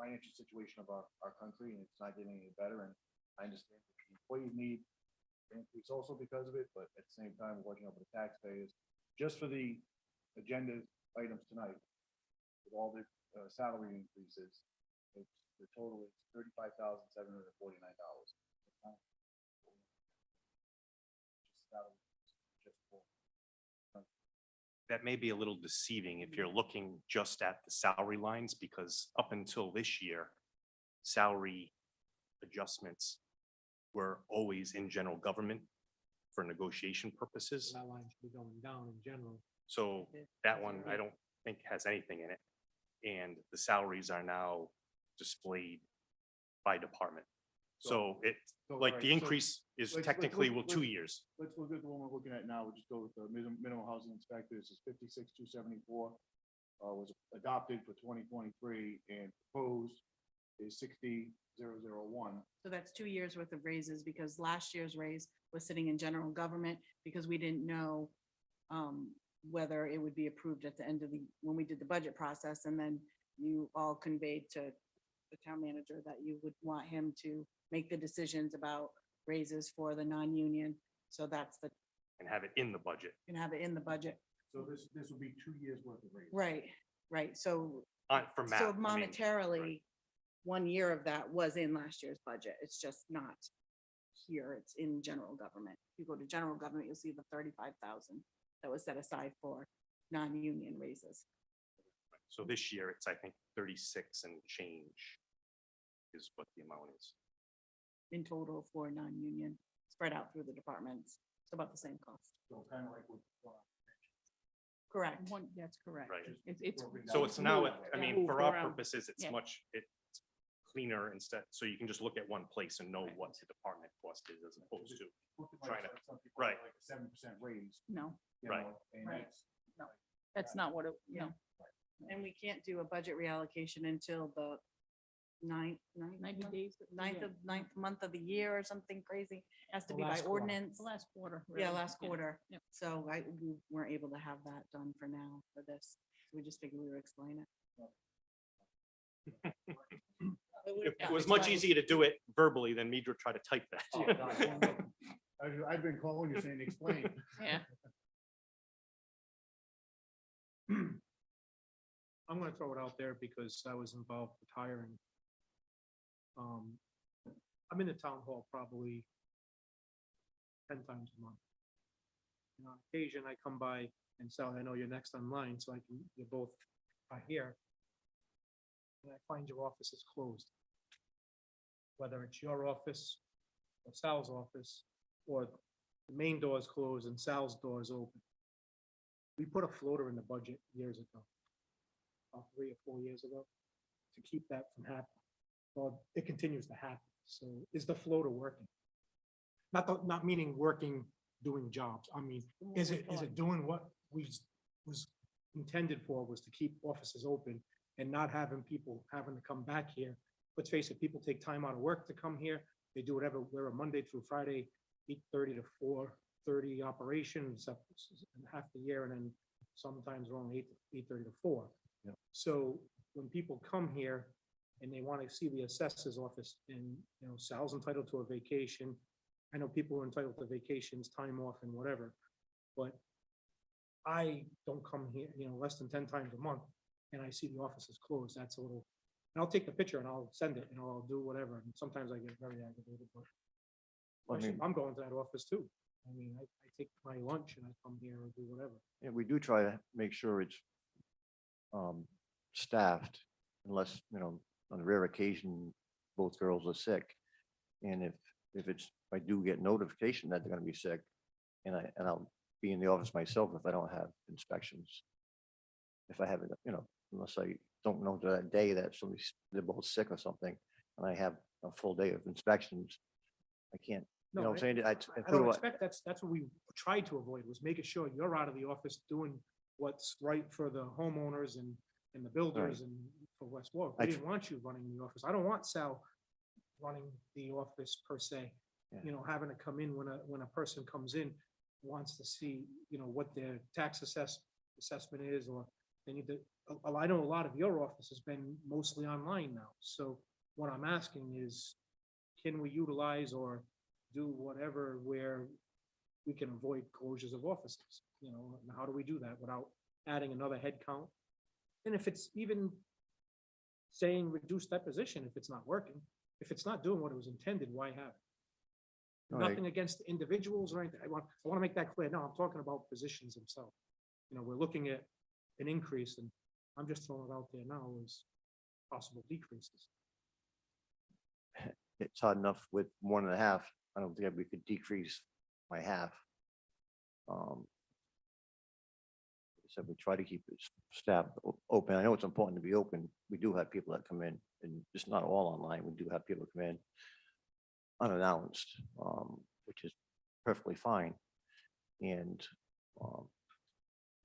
financial situation of our country, and it's not getting any better, and I understand that the employees need an increase also because of it, but at the same time, we're watching out for the taxpayers. Just for the agenda items tonight, with all the salary increases, the total is $35,749. That may be a little deceiving if you're looking just at the salary lines, because up until this year, salary adjustments were always in general government for negotiation purposes. That line should be going down in general. So that one, I don't think has anything in it. And the salaries are now displayed by department. So it, like the increase is technically, well, 2 years. Let's look at the one we're looking at now. We'll just go with the minimum housing inspector. This is 56,274. Was adopted for 2023 and proposed is 60,001. So that's 2 years worth of raises because last year's raise was sitting in general government because we didn't know whether it would be approved at the end of when we did the budget process. And then you all conveyed to the town manager that you would want him to make the decisions about raises for the non-union. So that's And have it in the budget. you can have it in the budget. So this will be 2 years worth of raises. Right, right. So, For Matt. so I mean, monetarily, 1 year of that was in last year's budget. It's just not here. It's in general government. If you go to general government, you'll see the 35,000 that was set aside for non-union raises. So this year, it's, I think, 36 and change is what the amount is. In total for non-union, spread out through the departments. It's about the same cost. So kind of like what. Correct. One, that's correct. Right. It's. So it's now, moved, I mean, moved for our around. purposes, it's Yeah. it's cleaner instead, so you can just look at one place and know what the department cost is as opposed to. Trying to- right. Like a 7% raise. No, you Right. know, and Right. that's not what it, Yeah. no, And we can't do a budget reallocation until the ninth 90 days. ninth month of the year or something crazy. Has to The be by last quarter. ordinance. The last quarter. Yeah, really. last quarter. Yep. So we weren't able to have that done for now for this. So we just figured we would explain it. It was much easier to do it verbally than me to try to type that. Oh, God. I've been calling you saying explain. Yeah, I'm gonna throw it out there because I was involved with hiring. I'm in the town hall probably 10 times a month. And on occasion, I come by and Sally, I know you're next online, so I can, you're both here. And I find your office is closed. Whether it's your office or Sal's office, or the main door is closed and Sal's door is open. We put a floater in the budget years ago, about 3 or 4 years ago, to keep that from happening. Well, it continues to happen. So is the floater working? Not meaning working, doing jobs. I mean, is it doing what was intended for, was to keep offices open and not having people having to come back here? Let's face it, people take time out of work to come here. They do whatever, we're a Monday through Friday, 8:30 to 4:30 operation, except half the year, and then sometimes we're only 8:30 to 4. Yeah. So when people come here and they want to see the assessor's office, and, you know, Sal's entitled to a vacation. I know people are entitled to vacations, time off and whatever, but I don't come here, you know, less than 10 times a month, and I see the office is closed. That's a little, and I'll take the picture and I'll send it, and I'll do whatever. And sometimes I get very aggravated, but I mean, I'm going to that office too. I mean, I take my lunch and I come here or do whatever. yeah, we do try to make sure it's staffed unless, you know, on a rare occasion, both girls are sick. And if I do get notification that they're gonna be sick, and I'll be in the office myself if I don't have inspections. If I haven't, you know, unless I don't know that day that they're both sick or something, and I have a full day of inspections, I can't, you know what I'm saying? I don't expect, that's what we tried to avoid, was making sure you're out of the office doing what's right for the homeowners and the builders and for West Warwick. We I tr- didn't want you running the office. I don't want Sal running the office per se. Yeah. You know, having to come in when a person comes in, wants to see, you know, what their tax assessment is, or they need to, I know a lot of your office has been mostly online now. So what I'm asking is, can we utilize or do whatever where we can avoid closures of offices? You know, and how do we do that without adding another head count? And if it's even saying reduce that position, if it's not working, if it's not doing what it was intended, why have it? No, I- Nothing against individuals or anything. I want to make that clear. No, I'm talking about positions themselves. You know, we're looking at an increase, and I'm just throwing it out there now as possible decreases. It's hard enough with 1.5. I don't think we could decrease by half. So we try to keep it staff open. I know it's important to be open. We do have people that come in, and it's not all online. We do have people come in unannounced, which is perfectly fine. And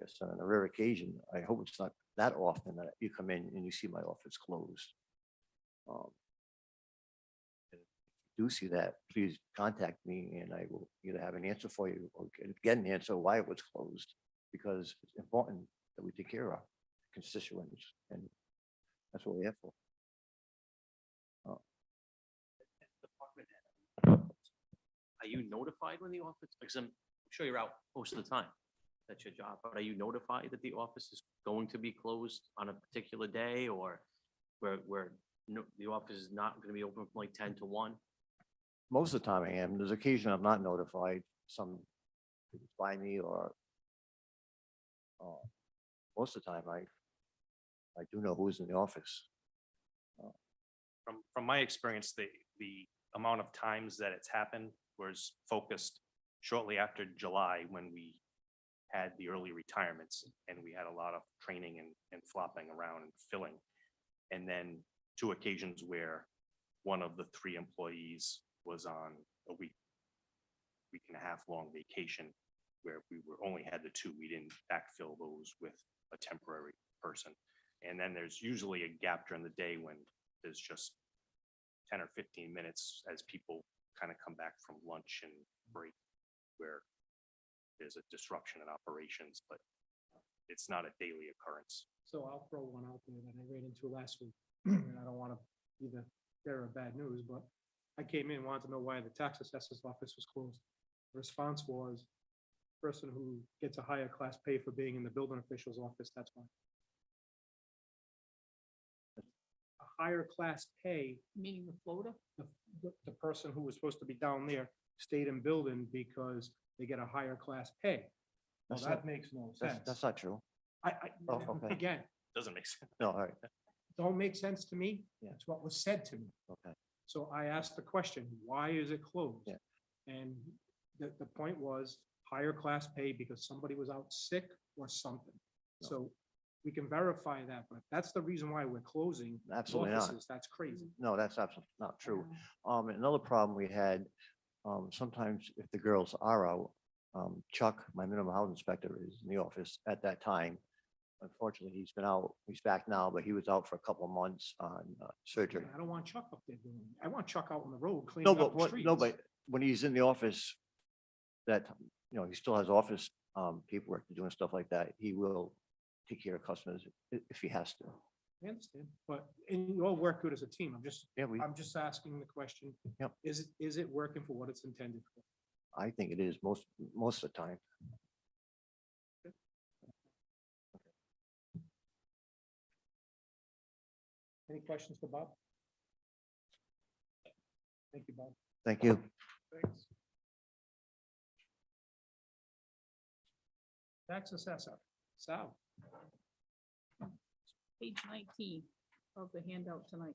yes, on a rare occasion, I hope it's not that often that you come in and you see my office closed. If you do see that, please contact me and I will either have an answer for you or get an answer why it was closed, because it's important that we take care of our constituents, and that's what we're here for. Department head, are you notified when the office, because I'm sure you're out most of the time. That's your job. But are you notified that the office is going to be closed on a particular day or where no, the office is not going to be open from like 10 to 1? Most of the time I am. There's occasion I'm not notified. Some people by me or most of the time I do know who's in the office. From my experience, the amount of times that it's happened was focused shortly after July when we had the early retirements and we had a lot of training and flopping around and filling. And then 2 occasions where one of the 3 employees was on a week and a half long vacation where we were only had the 2. We didn't backfill those with a temporary person. And then there's usually a gap during the day when there's just 10 or 15 minutes as people kind of come back from lunch and break where there's a disruption in operations, but it's not a daily occurrence. So I'll throw one out there that I ran into last week. And I don't want to be the bearer of bad news, but I came in, wanted to know why the tax assessor's office was closed. The response was, person who gets a higher class pay for being in the building official's office, that's why. A higher class pay, Meaning the floater? the person who was supposed to be down there stayed in building because they get a higher class pay. Well, That's that not- makes no sense. That's not true. Oh, okay. Again, Doesn't make sense. No, all right, don't make sense to me. Yeah. That's what was said to me. okay. So I asked the question, why is it closed? Yeah. And the point was higher class pay because somebody was out sick or something. No. So we can verify that, but if that's the reason why we're closing Absolutely not. offices, that's crazy. No, that's absolutely not true. Another problem we had, sometimes if the girls are out, Chuck, my minimum housing inspector, is in the office at that time. Unfortunately, he's been out, he's back now, but he was out for a couple of months on surgery. I don't want Chuck up there doing, it. I want Chuck out on the road No, cleaning but up the what, streets. no, but when he's in the office, that, he still has office paperwork to do and stuff like that, he will take care of customers if he has to. I understand, but, and you all work good as a team. Yeah, I'm just asking the question. Yep. Is it working for what it's intended for? I think it is most of the time. Any questions for Bob? Thank you, Bob. Thank you. Thanks. Tax assessor, Sal. Page 19 of the handout tonight.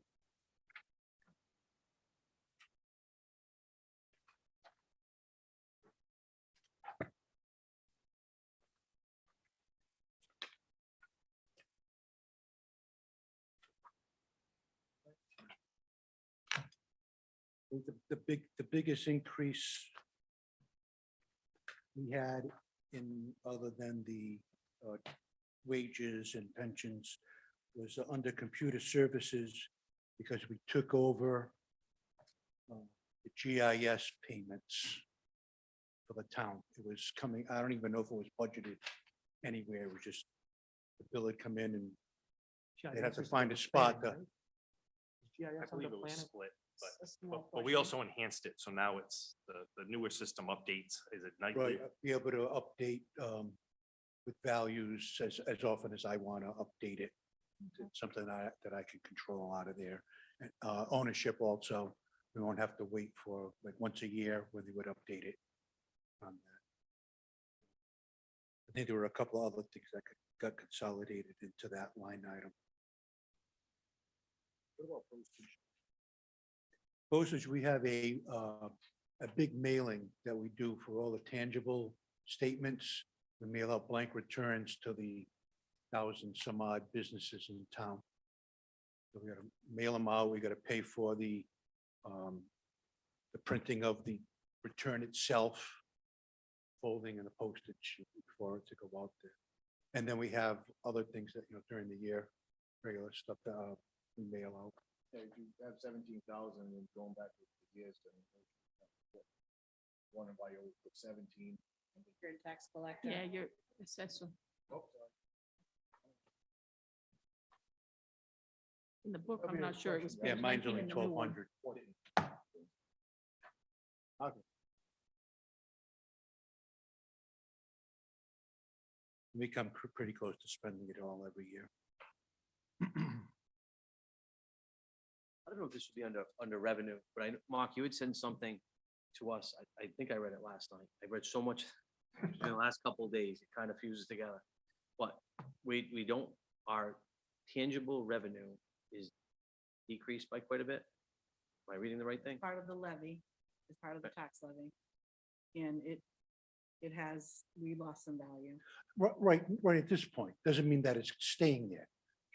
The biggest increase we had in, other than the wages and pensions, was under computer services because we took over the GIS payments for the town. It was coming, I don't even know if it was budgeted anywhere. It was just, the bill had come in and they'd have to find a spot to. I believe it was split, but we also enhanced it. So now it's the newer system updates. Is it nightly? Right, be able to update with values as often as I want to update it. It's something that I can control out of there. And ownership also, we won't have to wait for like once a year when they would update it on that. I think there were a couple of other things that got consolidated into that line item. What about postage? Postage, we have a big mailing that we do for all the tangible statements. We mail out blank returns to the 1,000 some odd businesses in town. So we gotta mail them out. We gotta pay for the printing of the return itself, folding and the postage for it to go out there. And then we have other things that, during the year, regular stuff that we mail out. Yeah, you have 17,000 and going back to the years. Wondering why you always put 17. You're a tax collector. Yeah, your assessor. Oh, sorry. In the book, That'd I'm be a not sure. It was question. Yeah, page mine's 19 only in the new one. 1,200. Okay. We come pretty close to spending it all every year. I don't know if this should be under revenue, but Mark, you would send something to us. I think I read it last night. I read so much in the last couple of days, it kind of fuses together. But we don't, our tangible revenue is decreased by quite a bit. Am I reading the right thing? Part of the levy, is part of the tax levy. And we lost some value. Right at this point. Doesn't mean that it's staying there.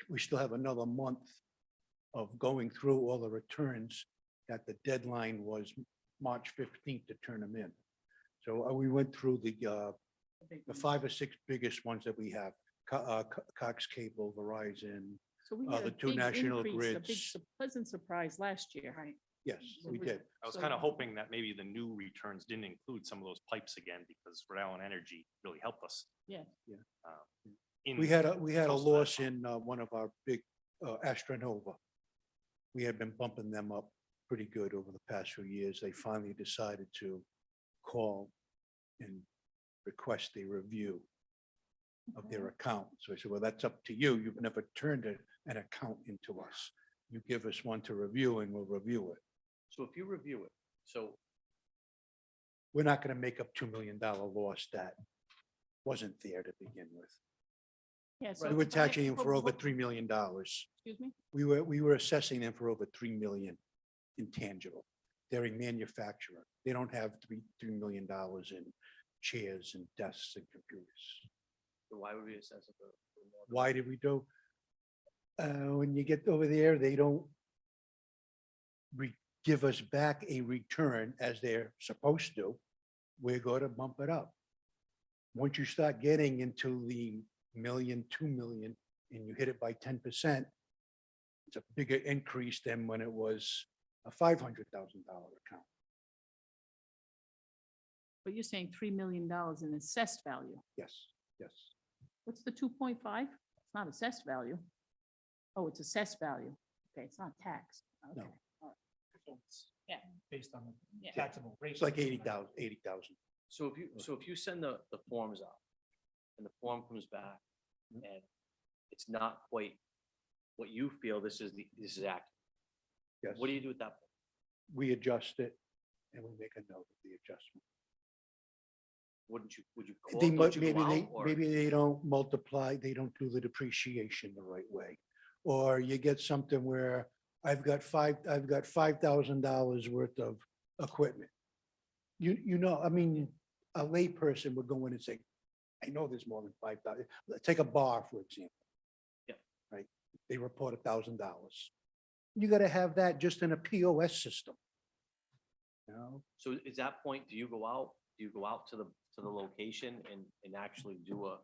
We still have another month of going through all the returns that the deadline was March 15th to turn them in. So we went through the big the one. 5 or 6 biggest ones that we have, Cox Cable, Verizon. So we Uh, had a the two big national increase, a big grids. pleasant surprise last year. Right. Yes, we did. I was So- kind of hoping that maybe the new returns didn't include some of those pipes again, because Rhode Island Energy really helped us. Yeah. In We had a close to that loss amount. in one of our big Astronova. We had been bumping them up pretty good over the past few years. They finally decided to call and request a review of their account. So I said, well, that's up to you. You've never turned an account into us. You give us one to review and we'll review it. So if you review it, so We're not going to make up $2 million loss that wasn't there to begin with. Yeah. so We were if I- taxing them for over what- $3 million. Excuse me? We were assessing them for over 3 million intangible. They're a manufacturer. They don't have $3 million in chairs and desks and computers. why would we assess it for more? Why did we do? When you get over there, they don't give us back a return as they're supposed to. We're going to bump it up. Once you start getting into the million, 2 million, and you hit it by 10%, it's a bigger increase than when it was a $500,000 account. But you're saying $3 million in assessed value. Yes, yes. What's the 2.5? It's not assessed value. Oh, it's assessed value. Okay, it's not taxed. No. Okay. Yeah. Based on Yeah. the taxable rate. It's like 80,000. So if you send the forms out and the form comes back Mhm. and it's not quite what you feel this is accurate, Yes. what do you do at that point? We adjust it and we make a note of the adjustment. Would you call, They don't might, you maybe go they, out or? maybe they don't multiply, they don't do the depreciation the right way. Or you get something where I've got $5,000 worth of equipment. You know, I mean, a layperson would go in and say, I know there's more than 5,000. Take a bar, for example. Yeah. Right? They report $1,000. You gotta have that just in a POS system. You know? So at that point, do you go out to the location and actually do a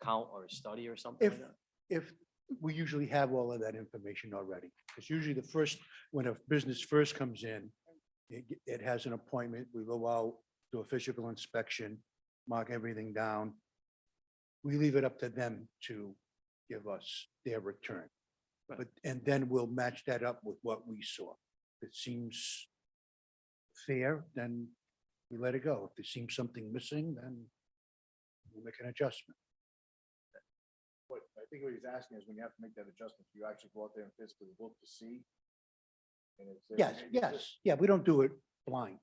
count or a study or something like that? If we usually have all of that information already, because usually when a business first comes in, it has an appointment, we go out, do a physical inspection, mark everything down. We leave it up to them to give us their return. Right. And then we'll match that up with what we saw. If it seems fair, then we let it go. If there seems something missing, then we'll make an adjustment. What I think what he's asking is when you have to make that adjustment, you actually go out there and physically look to see. And it's. Yes, yeah, we don't do it blind.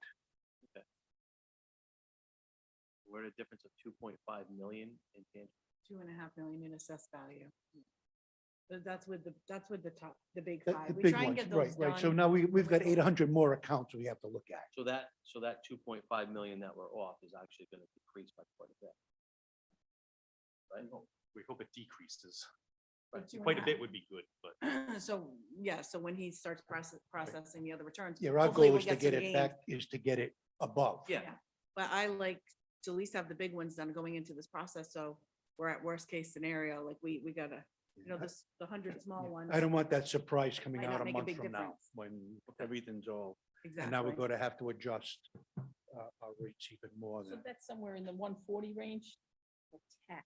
We're at a difference of 2.5 million in tangible. 2.5 million in assessed value. But that's with the big The 5. We big try and ones, get right, those right. So done. now we've got 800 more accounts we have to look at. So that 2.5 million that we're off is actually gonna decrease by quite a bit. Right? We hope it decreases. But Quite a 2.5. bit would be good, but So, yeah, so when he starts processing the other returns. Yeah, our hopefully goal we'll is to some get it gains. back, is to get it above. Yeah. But I like to at least have the big ones done going into this process, so we're at worst case scenario, like we gotta, the 100 small ones. I don't want that surprise coming Might out not a make a month big from now, difference. when everything's all, and Exactly. now we're going to have to adjust our rates even more So than. that's somewhere in the 140 range for tax.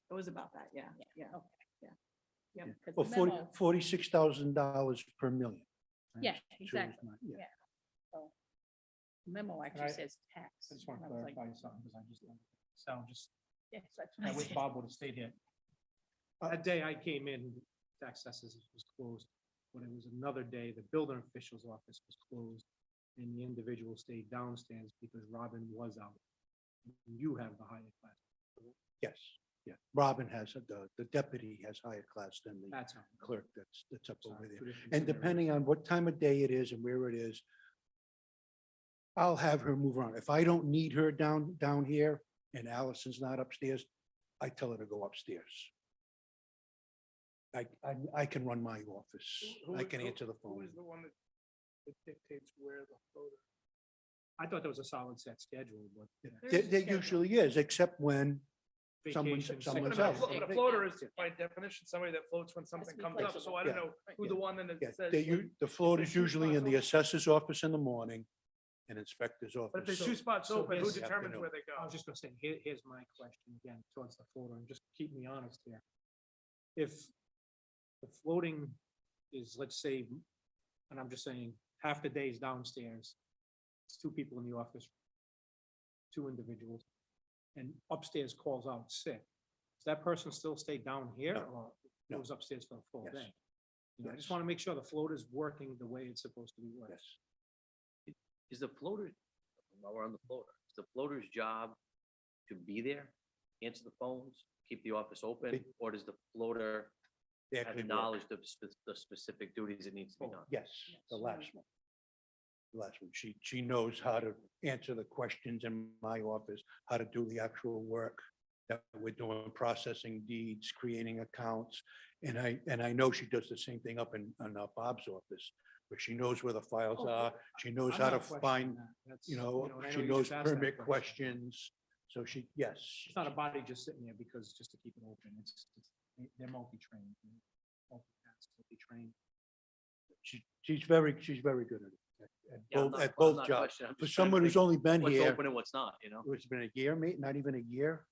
It was about that, yeah, yeah. Okay. Yeah. Yeah. Yep. because Well, the 40 memo- $46,000 per million. Yeah, Times two is exactly. not- yeah. Memo actually I- says tax. I just want to And I was like, clarify something because I just, sound just Yes, that's I what I wish did. Bob would have stayed here. That day I came in, tax assessors was closed, but it was another day, the building official's office was closed. And the individual stayed downstairs because Robin was out. You have the higher class. Yes, yeah. Robin has, the deputy has higher class than the That's how. clerk that's up over Sorry, there. two different And depending on what time of day it is and where it is, I'll have her move around. If I don't need her down here and Allison's not upstairs, I tell her to go upstairs. I can run my office. I can answer the Who phone. is the one that dictates where the floater? I thought there was a solid set schedule, but. There usually is, except when someone's vacation, someone's sickness, else. But a floater is by definition somebody that floats when something be comes up, so flexible. I don't Yeah. know who the one that Yeah, says. the float is shoe usually in the spots open. assessor's office in the morning and inspector's But if office. there's two spots so open, who here's- determines Afternoon. where they I go? was just gonna say, here's my question again towards the floater, and just keep me honest here. If the floating is, let's say, and I'm just saying, half the day is downstairs, it's two people in the office, two individuals, and upstairs calls out sick, does that person still stay down here No, or no. goes upstairs for the full Yes. day? You know, I just Yes. want to make sure the floater's working the way it's supposed to be working. Yes. Is the floater, while we're on the floater, is the floater's job to be there, answer the phones, keep the office open, They- or does the floater They have actually the work. knowledge of the specific duties that needs to be Oh, done? Yes, the last one. The last one. She knows how to answer the questions in my office, how to do the actual work that we're doing, processing deeds, creating accounts. And I know she does the same thing up in Bob's office, where she knows where the files Oh, are. She knows I'm how not to questioning find, that. That's, you know, and I she you knows just asked that permit question. questions. So yes. It's not a body just sitting there because, just to keep it open, they're multi-trained. Multitask, multi-trained. She's very good at it. Yeah, I'm At not- I'm both not jobs. questioning, I'm For just trying to someone who's think only been What's here, open and what's not, you know? it's been a year, mate, not even a year.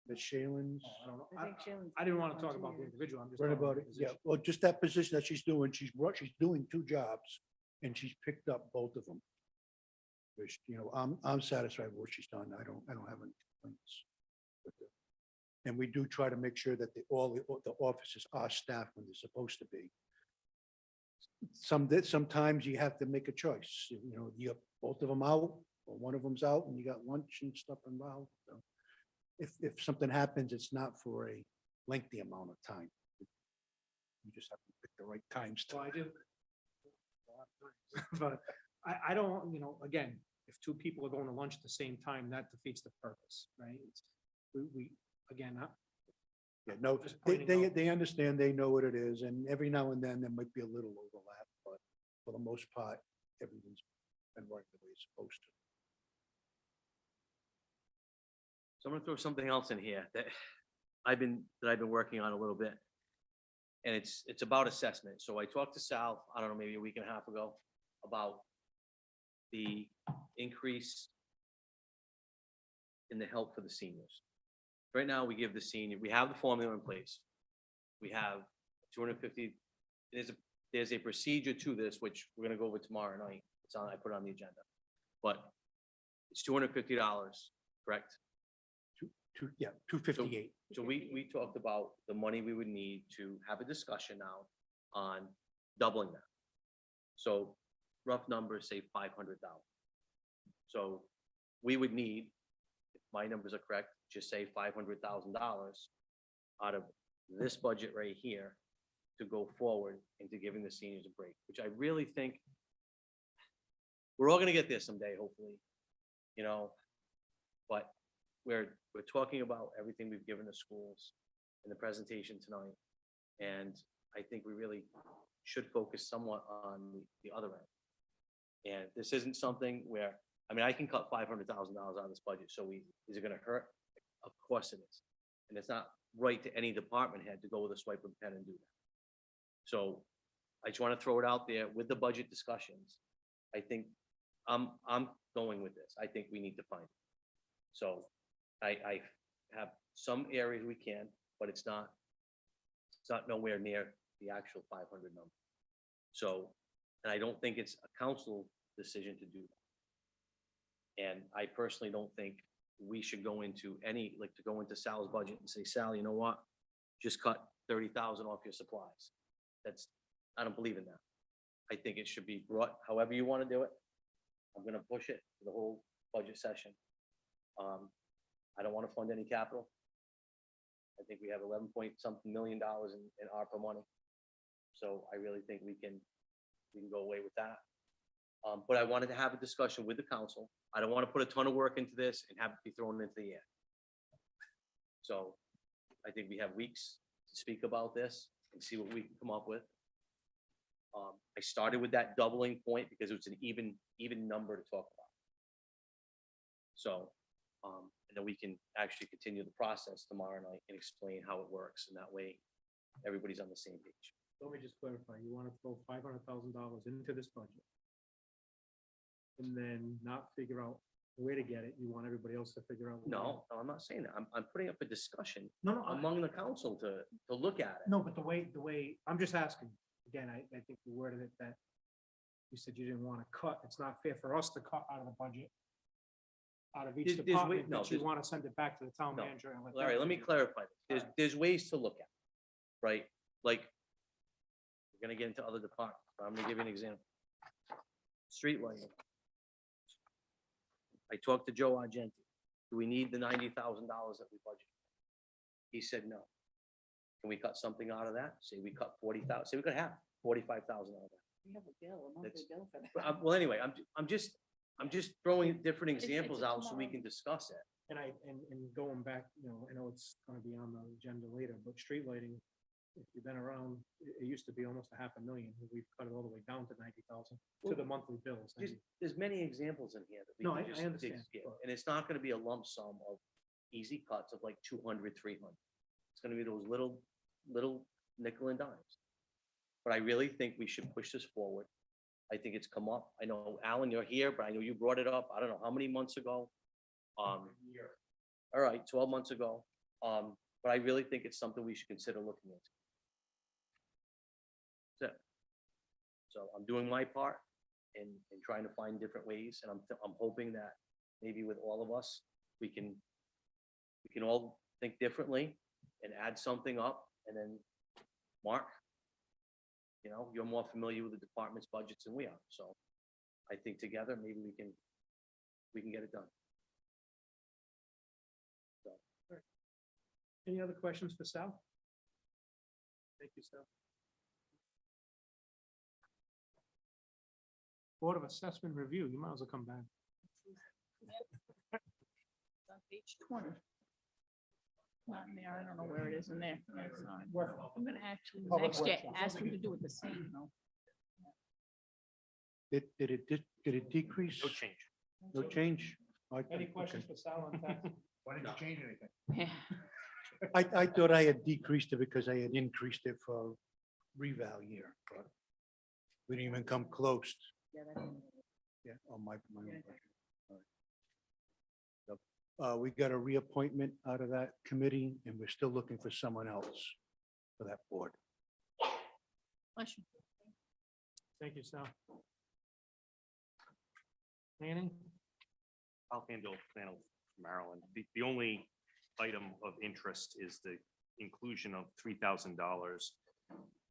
That Shaylin's. I don't know. I think Shailen's I didn't been want to here talk for about the 2 years. individual. I'm just. Right talking about it, the yeah. position. Well, just that position that she's doing, she's doing two jobs and she's picked up both of them. Which, you know, I'm satisfied with what she's done. I don't have any complaints. with it. And we do try to make sure that all the offices are staffed when they're supposed to be. Sometimes you have to make a choice, you know, you have both of them out, or one of them's out and you got lunch and stuff involved. So if something happens, it's not for a lengthy amount of time. You just have to pick the right times to. So I do. But I don't, you know, again, if two people are going to lunch at the same time, that defeats the purpose, right? We, again, Yeah, no, Just they, pointing out. they understand, they know what it is, and every now and then there might be a little overlap, but for the most part, everything's been working the way it's supposed to. So I'm gonna throw something else in here that I've been working on a little bit. And it's about assessment. So I talked to Sal, I don't know, maybe a week and a half ago, about the increase in the help for the seniors. Right now, we give the senior, we have the formula in place. We have 250, there's a procedure to this, which we're gonna go over tomorrow night. It's on, I put it on the agenda. But it's $250, correct? 258. So we talked about the money we would need to have a discussion now on doubling that. So rough numbers, say 500,000. So we would need, if my numbers are correct, just say $500,000 out of this budget right here to go forward into giving the seniors a break, which I really think we're all gonna get there someday, hopefully, you know, but we're talking about everything we've given the schools in the presentation tonight. And I think we really should focus somewhat on the other end. And this isn't something where, I mean, I can cut $500,000 out of this budget so easy. Is it gonna hurt? Of course it is. And it's not right to any department head to go with a swipe of a pen and do that. So I just want to throw it out there with the budget discussions. I think I'm going with this. I think we need to find it. So I have some areas we can, but it's not nowhere near the actual 500 number. So, and I don't think it's a council decision to do that. And I personally don't think we should go into any, like to go into Sal's budget and say, Sal, you know what? Just cut 30,000 off your supplies. That's, I don't believe in that. I think it should be brought, however you want to do it. I'm gonna push it for the whole budget session. I don't want to fund any capital. I think we have 11 point something million dollars in ARPA money. So I really think we can go away with that. But I wanted to have a discussion with the council. I don't want to put a ton of work into this and have it be thrown into the air. So I think we have weeks to speak about this and see what we can come up with. I started with that doubling point because it was an even number to talk about. So, and then we can actually continue the process tomorrow night and explain how it works, and that way everybody's on the same page. Let me just clarify, you want to throw $500,000 into this budget and then not figure out where to get it, you want everybody else to figure out. where to get No, I'm not saying that. I'm putting up a discussion it. No, among the council to look at it. no, but the way, I'm just asking, again, I think you worded it that you said you didn't want to cut, it's not fair for us to cut out of the budget, out of each There's department, no, but you there's- want to send it back to the town No. manager. And Larry, let me clarify. This. There's ways to look at it, right? Like, we're gonna get into other departments, but I'm gonna give you an example. Street lighting. I talked to Joe Argenti. Do we need the $90,000 that we budgeted? He said no. Can we cut something out of that? Say we cut 40,000, say we could have 45,000 out of that. We have a bill, a monthly That's- bill for that. Well, anyway, I'm just throwing different It's- examples it's out so we tomorrow. can discuss it. And going back, I know it's gonna be on the agenda later, but street lighting, if you've been around, it used to be almost $500,000. We've cut it all the way down to 90,000 to the monthly bills. There's many examples in here that we No, can I just understand, get, but- and it's not gonna be a lump sum of easy cuts of like 200, 300. It's gonna be those little nickel and dimes. But I really think we should push this forward. I think it's come up. I know, Alan, you're here, but I know you brought it up, I don't know how many months ago. All right, 12 months ago. But I really think it's something we should consider looking into. That's it. So I'm doing my part in trying to find different ways, and I'm hoping that maybe with all of us, we can all think differently and add something up, and then, Mark, you're more familiar with the department's budgets than we are, so I think together, maybe we can get it done. Any other questions for Sal? Thank you, Sal. Board of Assessment Review, you might as well come back. It's on page 20. Not in there, I don't know where it is in there. Yeah, it's not. I'm gonna actually Public next year workshop. ask them to do it the same, though. Did it decrease? No change. No change? Any questions for Sal on tax? Why didn't you change anything? Yeah. I thought I had decreased it because I had increased it for reval year, but we didn't even come close. Yeah, that's- Yeah, on my own Yeah. budget. All right. We got a reappointment out of that committee, and we're still looking for someone else for that board. Bless you. Thank you, Sal. Planning? I'll handle Maryland. The only item of interest is the inclusion of $3,000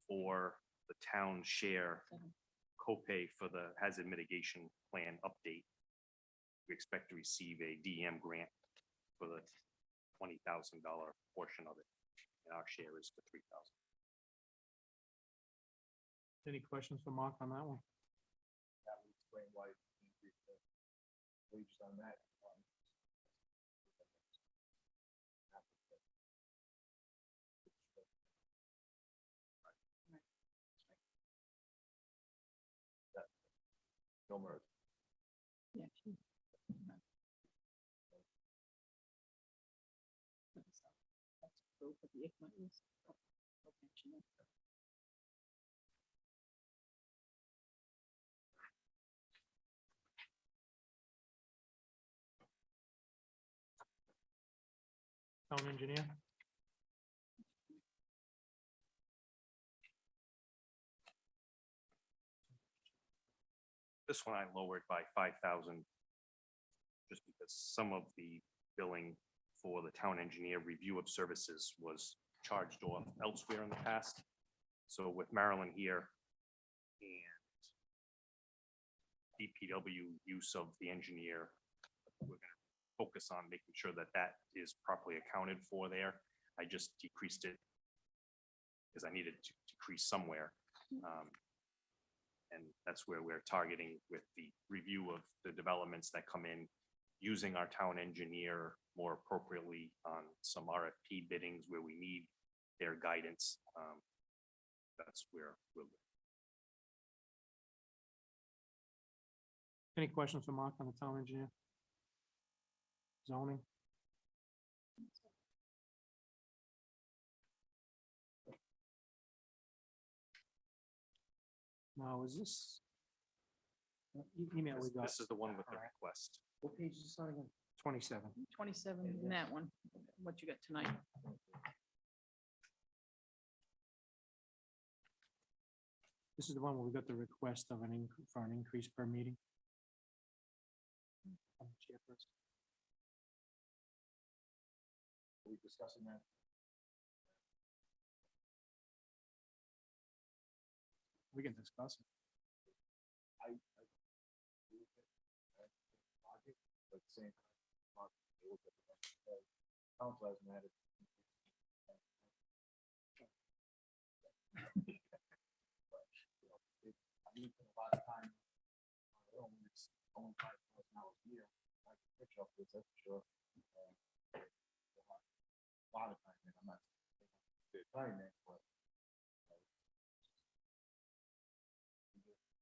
for the town share copay for the hazard mitigation plan update. We expect to receive a DM grant for the $20,000 portion of it, and our share is for $3,000. Any questions for Mark on that one? That would explain why you increased the wages on that. No merge. Yeah, she- That's proof of the ICMA is- oh, I'll mention it. Town engineer? This one I lowered by 5,000 just because some of the billing for the town engineer review of services was charged off elsewhere in the past. So with Marilyn here and DPW use of the engineer, we're gonna focus on making sure that that is properly accounted for there. I just decreased it because I needed to decrease somewhere. And that's where we're targeting with the review of the developments that come in, using our town engineer more appropriately on some RFP biddings where we need their guidance. That's where we'll. Any questions for Mark on the town engineer? Zoning? Now, is this? Email we got This is the one with the request. What page is this on again? 27. 27 in that one, what you got tonight. This is the one where we got the request of for an increase per meeting. Chairperson. Are we discussing that? We can discuss it. But at the same time, council hasn't had it. I need a lot of time. It's only $5,000 a year. I can pitch up this, that's for sure. A lot of time, and I'm not saying that, but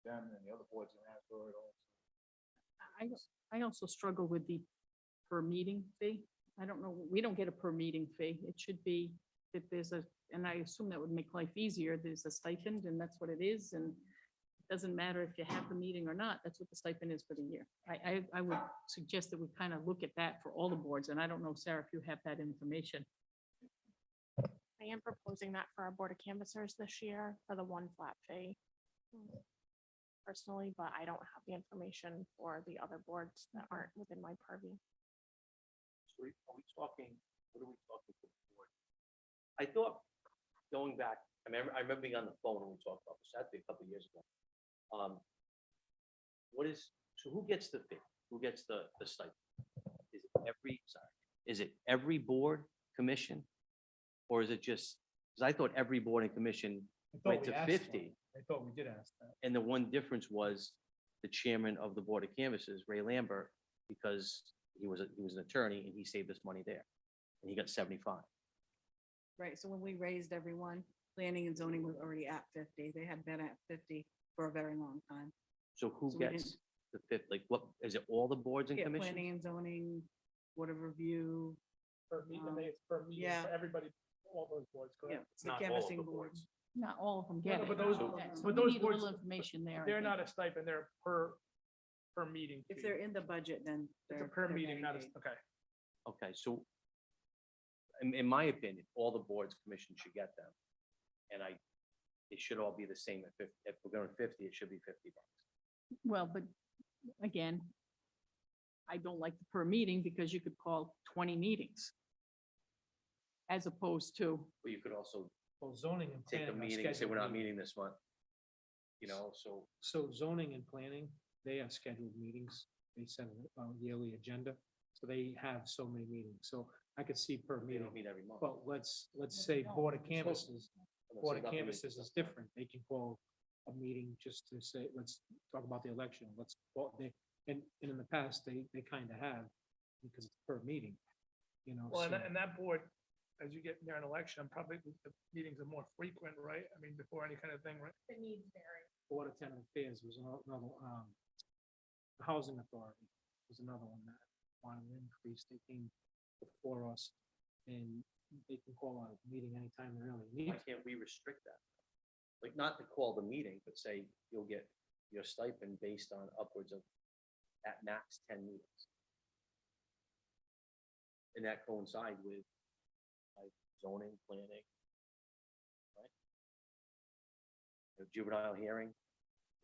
them and the other boards are asked for it also. I also struggle with the per meeting fee. I don't know, we don't get a per meeting fee. It should be that there's a, and I assume that would make life easier. There's a stipend and that's what it is. And it doesn't matter if you have the meeting or not. That's what the stipend is for the year. I would suggest that we kind of look at that for all the boards. And I don't know, Sarah, if you have that information. I am proposing that for our Board of Canvassers this year for the one flat fee. Personally, but I don't have the information for the other boards that aren't within my purview. So are we talking, what are we talking for? I thought, going back, I remember being on the phone when we talked about this, that'd be a couple of years ago. So who gets the fee? Who gets the stipend? Is it every board commission? Or is it just, because I thought every board and commission went to 50. I thought we did ask that. And the one difference was the chairman of the Board of Canvassers, Ray Lambert, because he was an attorney and he saved us money there. And he got 75. Right, so when we raised everyone, planning and zoning was already at 50. They had been at 50 for a very long time. So who So we gets the fifth? Like what, is it all the boards and Yeah, commissions? planning and zoning, board of review, Per meeting, I think it's per meeting yeah. for everybody, all those boards, yeah, correct? the Not all of canvassing the board. boards. Not all of them No, get no, it. but those- So but we those need a little boards- information there. I They're think. not a stipend, they're per meeting. If fee. they're in the budget, then It's a they're. per they're meeting, getting not a, paid. okay. Okay, so in my opinion, all the boards, commissions should get them. And it should all be the same. If we're going 50, it should be $50. Well, but again, I don't like the per meeting because you could call 20 meetings. As opposed to, But you could also Well, zoning and take a planning. are meeting and say, we're not scheduled meeting this month. You know, so So zoning and planning, they are scheduled meetings. They set a yearly agenda. So they have so many meetings. So I could see per they meeting. don't meet every month. But let's say Board of Canvassers, Unless Board of nothing Canvassers is different. They can call a meeting just to say, let's talk about the election. And in the past, they kind of have, because it's per meeting, you know. Well, so- and that board, as you get near an election, probably the meetings are more frequent, right? I mean, before any kind of thing, right? The needs vary. Board of Tenant Affairs was another, the Housing Authority was another one that wanted an increase. They came before us and they can call a meeting anytime they really need. Why can't we restrict that? Like, not to call the meeting, but say you'll get your stipend based on upwards of, at max, 10 meetings. And that coincide with like zoning, planning. Right? The juvenile hearing.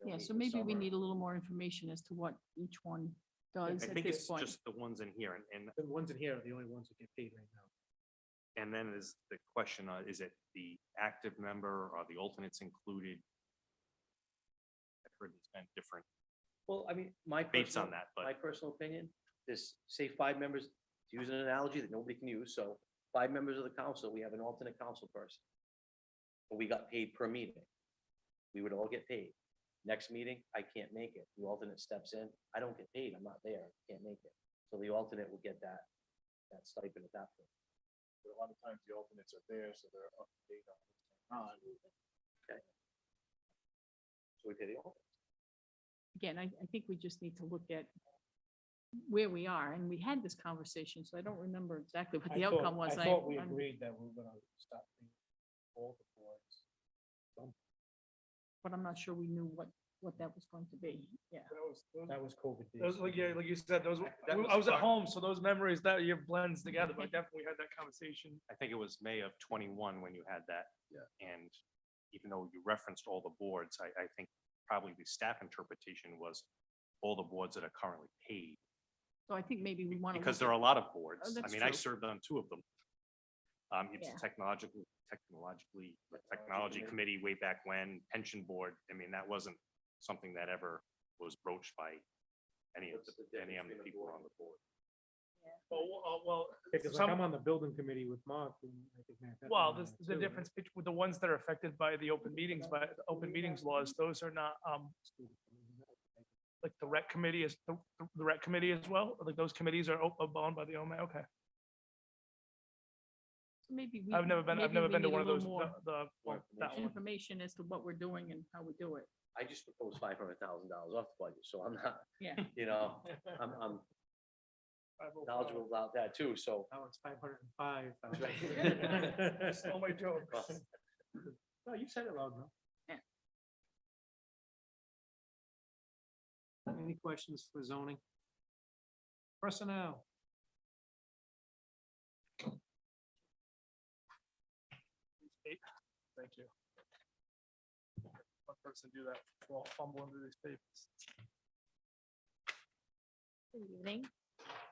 they'll yeah, meet so in the maybe we summer. need a little more information as to what each one does I at think this it's point. just the ones in here and The ones in here are the only ones that get paid right now. And then is the question, is it the active member or the alternates included? I've heard it's been different Well, I mean, my debates on personal, that, but my personal opinion is, say, 5 members, to use an analogy that nobody can use, so 5 members of the council, we have an alternate council person. But we got paid per meeting. We would all get paid. Next meeting, I can't make it. The alternate steps in, I don't get paid, I'm not there, I can't make it. So the alternate will get that stipend at that point. But a lot of times the alternates are there, so they're up to date on what's going on. Okay. So we pay the alternate. Again, I think we just need to look at where we are, and we had this conversation, so I don't remember exactly what the outcome was. I thought we I'm- agreed that we were gonna stop paying all the boards. But I'm not sure we knew what that was going to be. Yeah. That was COVID days. Those, like, yeah, like you said, those, That was I was at fun. home, so those memories that year blends together, but I definitely had that conversation. I think it was May of 21 when you had that. Yeah. And even though you referenced all the boards, I think probably the staff interpretation was all the boards that are currently paid. So I think maybe we want to. Because there are a lot of boards. I that's mean, I true. served on 2 of them. It's Yeah. a technology committee way back when, pension board. I mean, that wasn't something that ever was broached by any of the people on the board. Well, Because like I'm on the building committee with Mark. and I think Matt Pepper well, on this, that the too, difference between the ones that are affected by the open meetings, by the open meetings laws, those are not, like the rec committee is, the rec committee as well, like those committees are bound by the OMA, okay. Maybe we. I've never been maybe we to need a one of little those, more that one. information as to what we're doing and how we do it. I just proposed $500,000 off the budget, so I'm not, Yeah. you know, I'm knowledgeable about that too, so. That one's 505. Stole my joke. No, you said it loud enough. Any questions for zoning? Personnel. Thank you. One person do that, while fumbling through these papers. Good evening.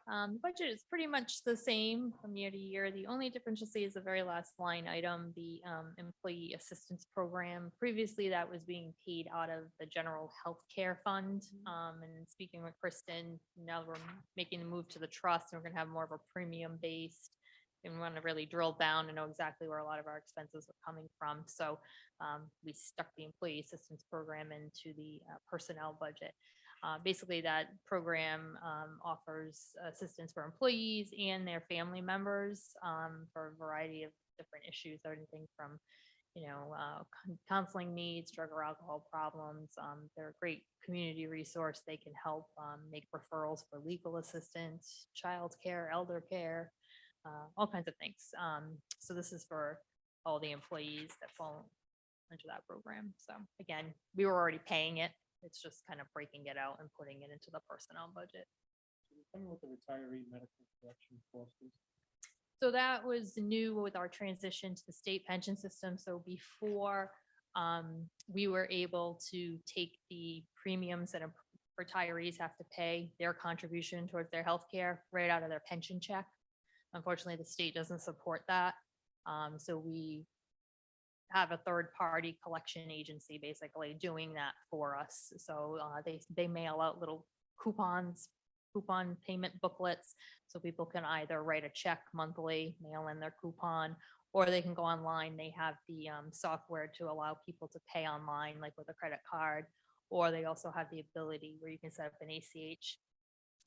The budget is pretty much the same from year to year. The only difference you'll see is the very last line item, the employee assistance program. Previously, that was being paid out of the general healthcare fund. And speaking with Kristen, now we're making the move to the trust, and we're gonna have more of a premium based. And we want to really drill down and know exactly where a lot of our expenses are coming from. So we stuck the employee assistance program into the personnel budget. Basically, that program offers assistance for employees and their family members for a variety of different issues, everything from, counseling needs, drug or alcohol problems. They're a great community resource. They can help make referrals for legal assistance, childcare, elder care, all kinds of things. So this is for all the employees that fall into that program. So again, we were already paying it. It's just kind of breaking it out and putting it into the personnel budget. Tell me what the retiree medical collection cost is. So that was new with our transition to the state pension system. So before we were able to take the premiums that retirees have to pay, their contribution towards their health care right out of their pension check. Unfortunately, the state doesn't support that. So we have a third-party collection agency basically doing that for us. So they mail out little coupon payment booklets. So people can either write a check monthly, mail in their coupon, or they can go online. They have the software to allow people to pay online, like with a credit card, or they also have the ability where you can set up an ACH.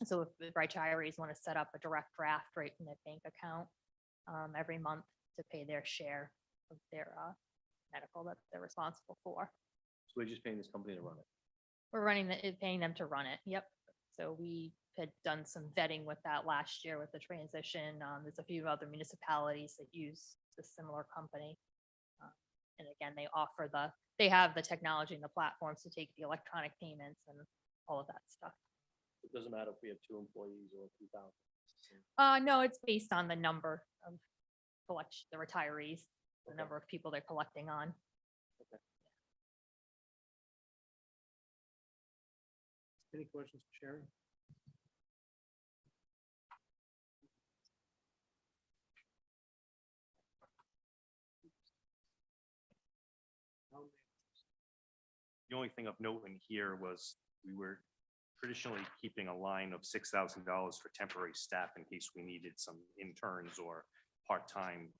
So if retirees want to set up a direct draft right from their bank account every month to pay their share of their medical that they're responsible for. So we're just paying this company to run it. We're paying them to run it. Yep. So we had done some vetting with that last year with the transition. There's a few other municipalities that use the similar company. And again, they have the technology and the platforms to take the electronic payments and all of that stuff. It doesn't matter if we have 2 employees or 2,000. No, it's based on the number of the retirees, the number of people they're collecting on. Any questions for Sherry? The only thing of note in here was we were traditionally keeping a line of $6,000 for temporary staff in case we needed some interns or part-time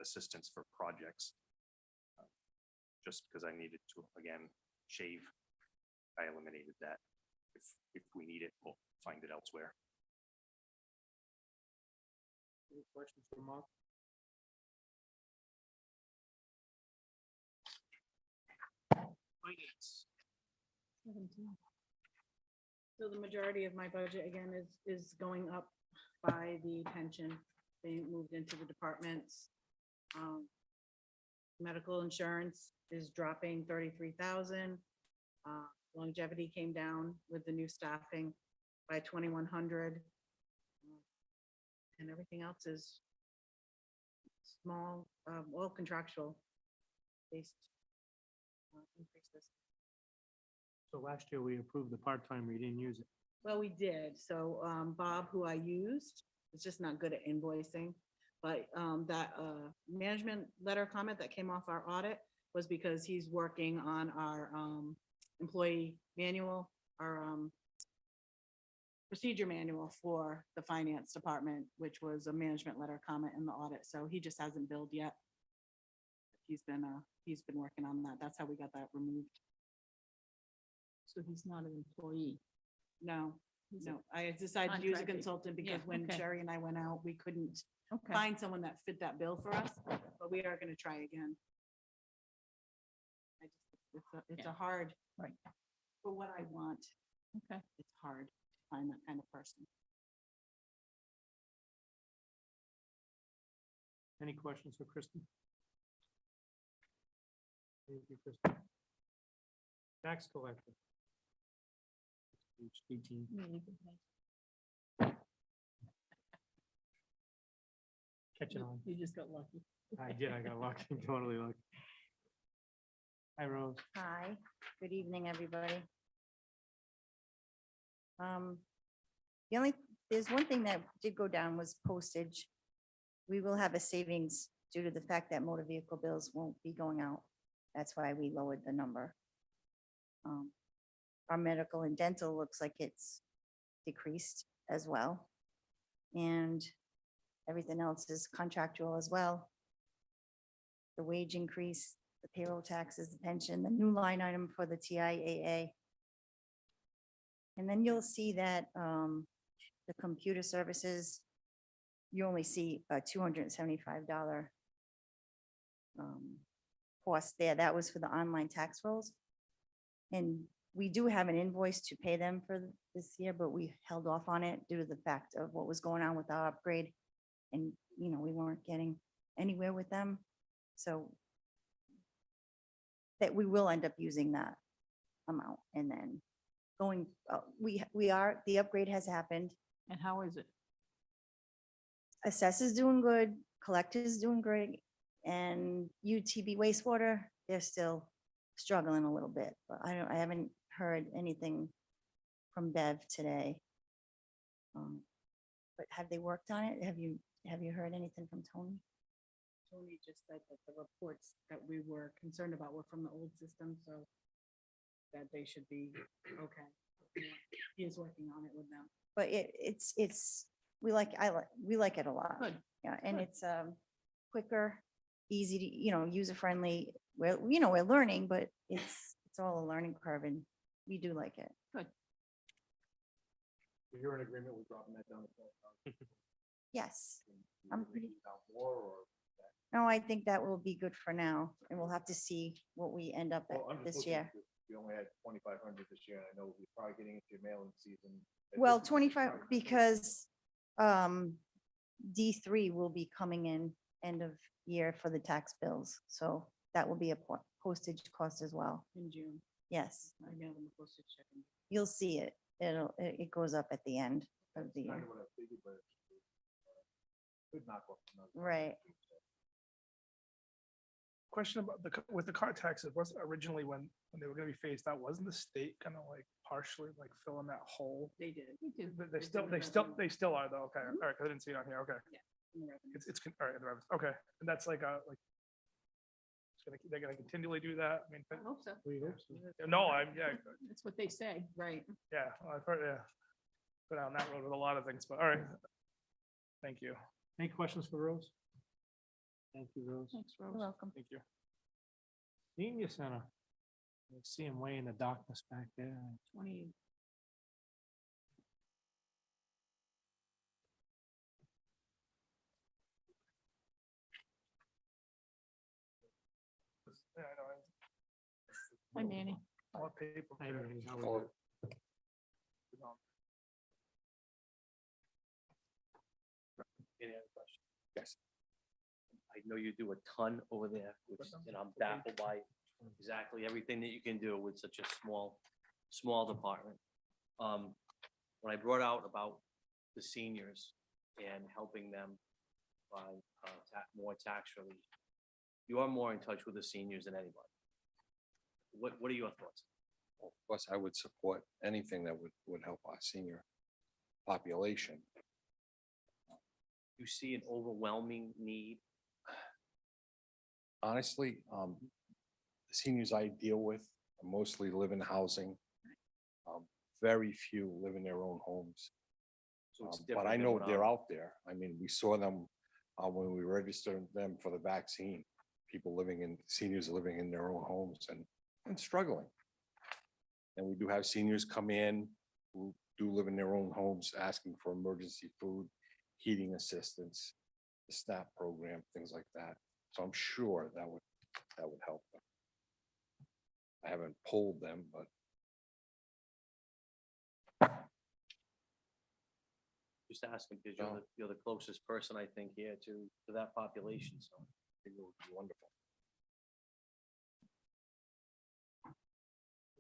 assistance for projects. Just because I needed to, again, shave, I eliminated that. If we need it, we'll find it elsewhere. Any questions for Mark? Finance. 17. So the majority of my budget again is going up by the pension. They moved into the departments. Medical insurance is dropping 33,000. Longevity came down with the new staffing by 2,100. And everything else is small, all contractual based increases. So last year we approved the part-time, we didn't use it. Well, we did. So Bob, who I used, is just not good at invoicing. But that management letter comment that came off our audit was because he's working on our employee manual, our procedure manual for the finance department, which was a management letter comment in the audit. So he just hasn't billed yet. He's been working on that. That's how we got that removed. So he's not an employee. No, He's a no, I decided to use a contracted. consultant because Yeah, when okay. Sherry and I went out, we couldn't Okay. find someone that fit that bill for us, but we are gonna try again. It's Yeah. a hard. Right. For what I want, Okay. it's hard to find that kind of person. Any questions for Kristen? Thank you, Kristen. Tax collector. Page 18. Catching on. You just got lucky. I did, I got lucky, totally lucky. Hi, Rose. Hi, good evening, everybody. There's one thing that did go down was postage. We will have a savings due to the fact that motor vehicle bills won't be going out. That's why we lowered the number. Our medical and dental looks like it's decreased as well. And everything else is contractual as well. The wage increase, the payroll taxes, the pension, the new line item for the TIAA. And then you'll see that the computer services, you only see a $275 cost there. That was for the online tax rolls. And we do have an invoice to pay them for this year, but we held off on it due to the fact of what was going on with our upgrade. And, you know, we weren't getting anywhere with them. So that we will end up using that amount and then going, the upgrade has happened. And how is it? Assess is doing good, collector is doing great, and UTB wastewater, they're still struggling a little bit, but I haven't heard anything from Bev today. But have they worked on it? Have you heard anything from Tony? Tony just said that the reports that we were concerned about were from the old system, so that they should be okay. He is working on it with them. But we like it a lot. Good. Yeah, and Good. it's quicker, easy to, user friendly. We're learning, but it's all a learning curve and we do like it. You're in agreement with dropping that down to 12,000? Yes. I'm pretty, More or? no, I think that will be good for now and we'll have to see what we end up Well, I'm at just this looking year. at this. We only had 2,500 this year, and I know we're probably getting into mailing season. at Well, this point. 25, because D3 will be coming in end of year for the tax bills. So that will be a postage cost as well. In June. Yes, I mailed them a postage check. you'll see it. It goes up at the end of the Kind year. of what I figured, but could knock off another. Right. Question about with the car taxes, was originally when they were gonna be phased out, wasn't the state kind of like partially like filling that hole? They did. We do. But They still are though, okay, all right, 'cause I didn't see it on here, okay. in the revenue. It's, all right, in the revenue. Okay, and that's like a, like, they're gonna continually do that? I mean, I hope so. no, I'm, yeah, That's what they say. Right. yeah, well, I've heard, yeah. Go down that road with a lot of things, but all right. Thank you. Any questions for Rose? Thank you, Rose. Thanks, You're Rose. welcome. Thank you. Senior Center. I see him way in the darkness back there. 20. Yeah, I know. Hi, Manny. All paper. Hey, Manny, how are you? Any other questions? Yes. I know you do a ton over there, which, and I'm baffled by exactly everything that you can do with such a small department. When I brought out about the seniors and helping them by more tax relief, you are more in touch with the seniors than anybody. What are your thoughts? Of course, I would support anything that would help our senior population. You see an overwhelming need? Honestly, the seniors I deal with mostly live in housing. Very few live in their own homes. So it's But different I than know what they're I'm- out there. I mean, we saw them when we registered them for the vaccine. Seniors living in their own homes and struggling. And we do have seniors come in who do live in their own homes, asking for emergency food, heating assistance, the SNAP program, things like that. So I'm sure that would help them. I haven't polled them, but Just asking because you're the closest person, I think, here to that population, so I think it would be wonderful.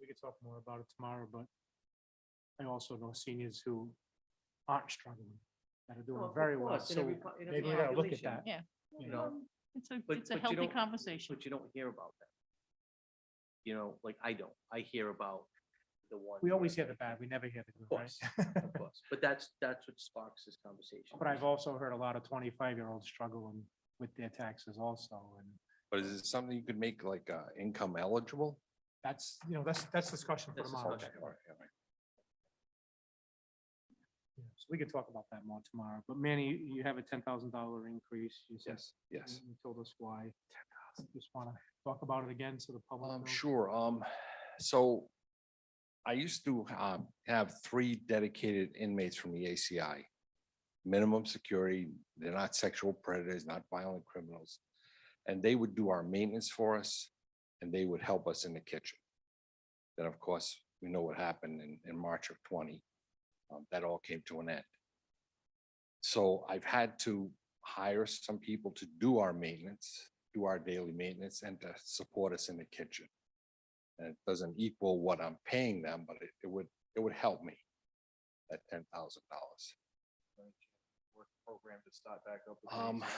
We could talk more about it tomorrow, but I also know seniors who aren't struggling, that are doing Well, of very well. course, in So every po- in every maybe we gotta look at population. that. Yeah. You know, It's But- a but you healthy don't- conversation. But you don't hear about that. You know, like I don't. I hear about the one. we always where- hear the bad, we never hear the Of good, right? course, of course. But that's what sparks this conversation. But I've also heard a lot of 25-year-olds struggling with their taxes also, and but is it something you could make like income eligible? that's, that's discussion for That's tomorrow. discussion. All right, all right. Yeah, so we could talk about that more tomorrow, but Manny, you have a $10,000 increase. You said- Yes. You told us why. Just want to talk about it again so the public knows. Sure. So I used to have 3 dedicated inmates from the ACI. Minimum security, they're not sexual predators, not violent criminals. And they would do our maintenance for us and they would help us in the kitchen. Then, of course, we know what happened in March of 20. That all came to an end. So I've had to hire some people to do our maintenance, do our daily maintenance and to support us in the kitchen. And it doesn't equal what I'm paying them, but it would help me at $10,000. Work program to start back up. with Um, these,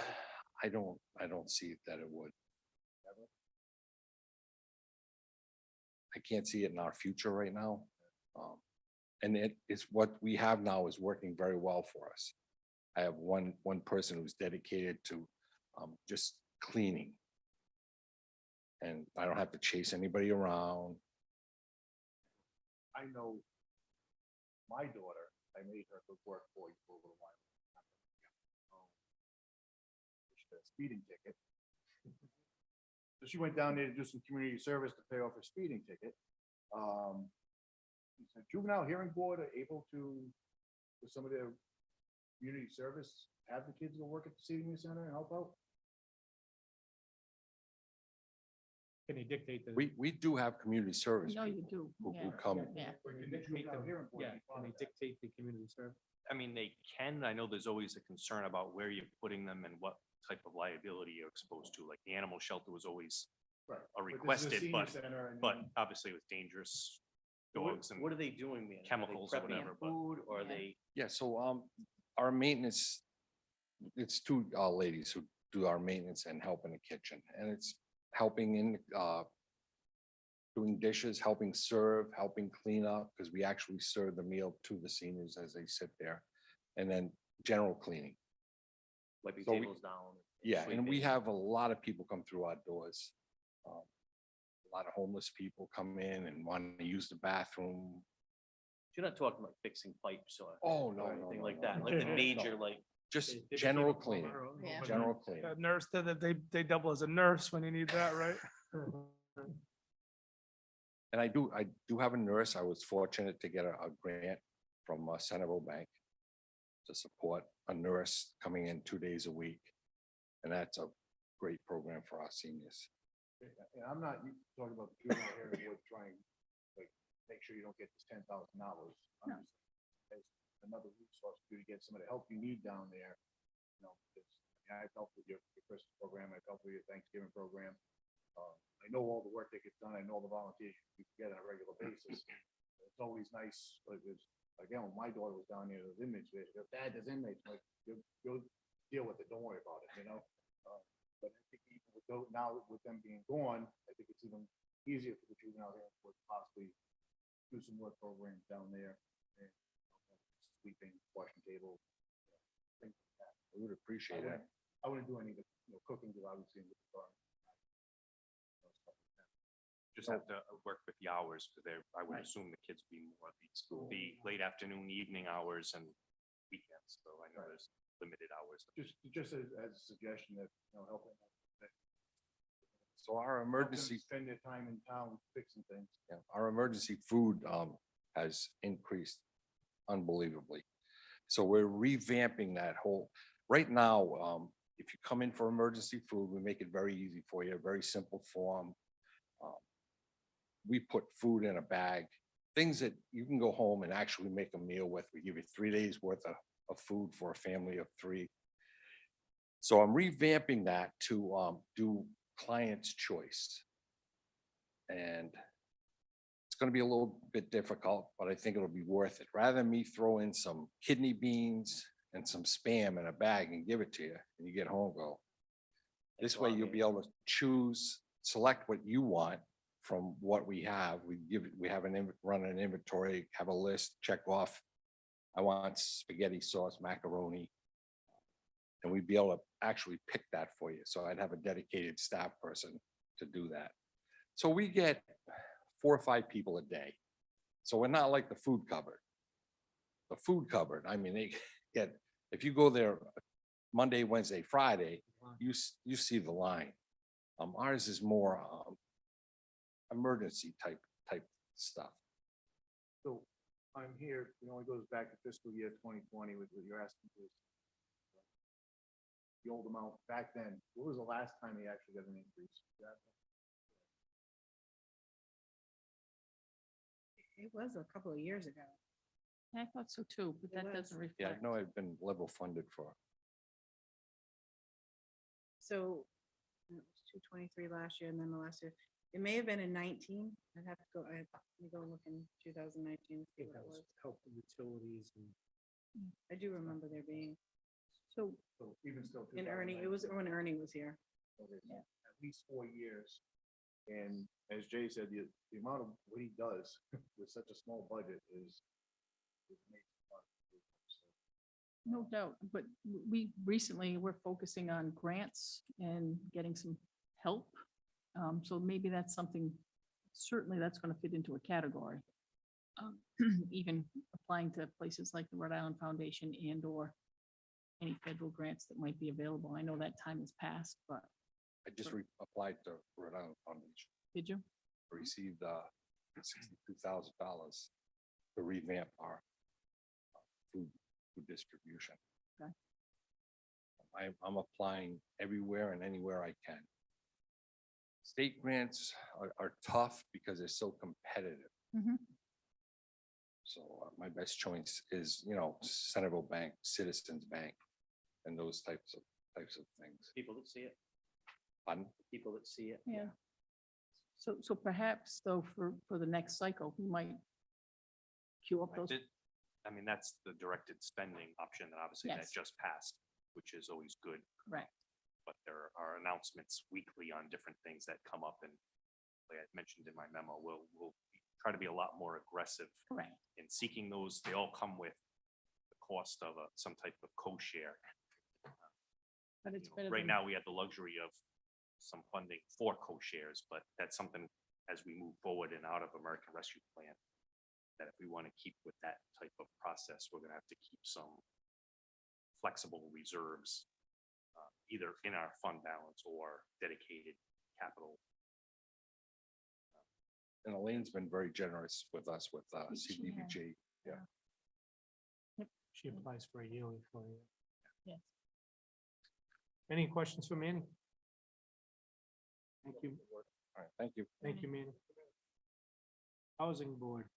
I don't see that it would. I can't see it in our future right now. And it is what we have now is working very well for us. I have one person who's dedicated to just cleaning. And I don't have to chase anybody around. I know my daughter, I made her go work for you for a little while. She got a speeding ticket. So she went down there to do some community service to pay off her speeding ticket. Is the juvenile hearing board are able to, with some of their community service, have the kids go work at the senior center and help out? Can they dictate the? We do have community service. No, you do. Who Yeah. come. Yeah. Can they dictate the- Yeah, can they dictate the community service? I mean, they can. I know there's always a concern about where you're putting them and what type of liability you're exposed to. Like the animal shelter was always Right. a But this is a requested, senior but, center and but then- obviously with dangerous What dogs and what are they doing, man? Are they chemicals or prepping whatever, but- Food or are Yeah. they? Yeah, so our maintenance, it's 2 ladies who do our maintenance and help in the kitchen. And it's helping in doing dishes, helping serve, helping clean up, because we actually serve the meal to the seniors as they sit there. And then general cleaning. Wiping So we- tables down? Yeah, and we sweeping? have a lot of people come through our doors. A lot of homeless people come in and want to use the bathroom. You're not talking like fixing pipes or. Oh, no, or no, anything no, like no, that, no, like the no, no. major, like, Just They just general need a cleaning, plumber or- Yeah. general cleaning. A nurse, they double as a nurse when you need that, right? And I do have a nurse. I was fortunate to get a grant from Centerville Bank to support a nurse coming in 2 days a week. And that's a great program for our seniors. And I'm not talking about the juvenile here, we're trying, like, make sure you don't get this $10,000. No. As another resource for you to get some of the help you need down there. You know, because I've helped with your Christmas program, I've helped with your Thanksgiving program. I know all the work that gets done, I know all the volunteers you get on a regular basis. It's always nice, like, again, when my daughter was down there, there's inmates, she goes, Dad, there's inmates, like, you'll deal with it, don't worry about it, you know? But I think even with those, now with them being gone, I think it's even easier for the juvenile here to possibly do some work programs down there. And sweeping, washing tables, things like that. I would appreciate it. I wouldn't do any, cooking, because obviously in the bar. Just have to work with the hours, because I would Right. assume the kids would be more the late afternoon, evening hours and weekends, so I know there's limited hours. Just as a suggestion that, helping. So our emergency, Spend their time in town fixing things. yeah, our emergency food has increased unbelievably. So we're revamping that whole, right now, if you come in for emergency food, we make it very easy for you, a very simple form. We put food in a bag, things that you can go home and actually make a meal with. We give you 3 days worth of food for a family of 3. So I'm revamping that to do client's choice. And it's going to be a little bit difficult, but I think it'll be worth it. Rather than me throw in some kidney beans and some Spam in a bag and give it to you, and you get home, go. This way you'll be able to choose, select what you want from what we have. Run an inventory, have a list, check off. I want spaghetti sauce, macaroni. And we'd be able to actually pick that for you. So I'd have a dedicated staff person to do that. So we get 4 or 5 people a day. So we're not like the food cupboard. The food cupboard, I mean, they get, if you go there Monday, Wednesday, Friday, you see the line. Ours is more emergency type stuff. So I'm here, it only goes back to fiscal year 2020 with what you're asking for. The old amount back then, what was the last time they actually got an increase? It was a couple of years ago. I thought so too, but It that was. doesn't Yeah, reflect. no, I've been level funded for. So it was 223 last year, and then the last year, it may have been in 19. I'd have to go, let me go look in 2019, see what That it was was. help with utilities and. I do remember there being, So, So even still. in Ernie, it was when Ernie was here. At least 4 years. And as Jay said, the amount of what he does with such a small budget is. no doubt, but we recently were focusing on grants and getting some help. So maybe that's something, certainly that's going to fit into a category. Even applying to places like the Rhode Island Foundation and or any federal grants that might be available. I know that time has passed, but I just applied to Rhode Island Foundation, did you? received $62,000 to revamp our food distribution. Okay. I'm applying everywhere and anywhere I can. State grants are tough because they're so competitive. Mhm. So my best choice is, Centerville Bank, Citizens Bank, and those types of things. people that see it, Pardon? people that see it. Yeah. So perhaps though, for the next cycle, we might queue up those. I mean, that's the directed spending option that obviously that Yes. just passed, which is always good. Correct. But there are announcements weekly on different things that come up, and like I mentioned in my memo, we'll try to be a lot more aggressive Correct. in seeking those. They all come with the cost of some type of co-share. But it's You know, better Right than- now, we have the luxury of some funding for co-shares, but that's something as we move forward and out of American Rescue Plan, that if we want to keep with that type of process, we're gonna have to keep some flexible reserves, either in our fund balance or dedicated capital. And Elaine's been very generous with us with She has. CDBG. Yeah. She applies for a yearly for you. Yes. Any questions for Manny? Thank you. All right, thank you. Thank you, Manny. Housing Board.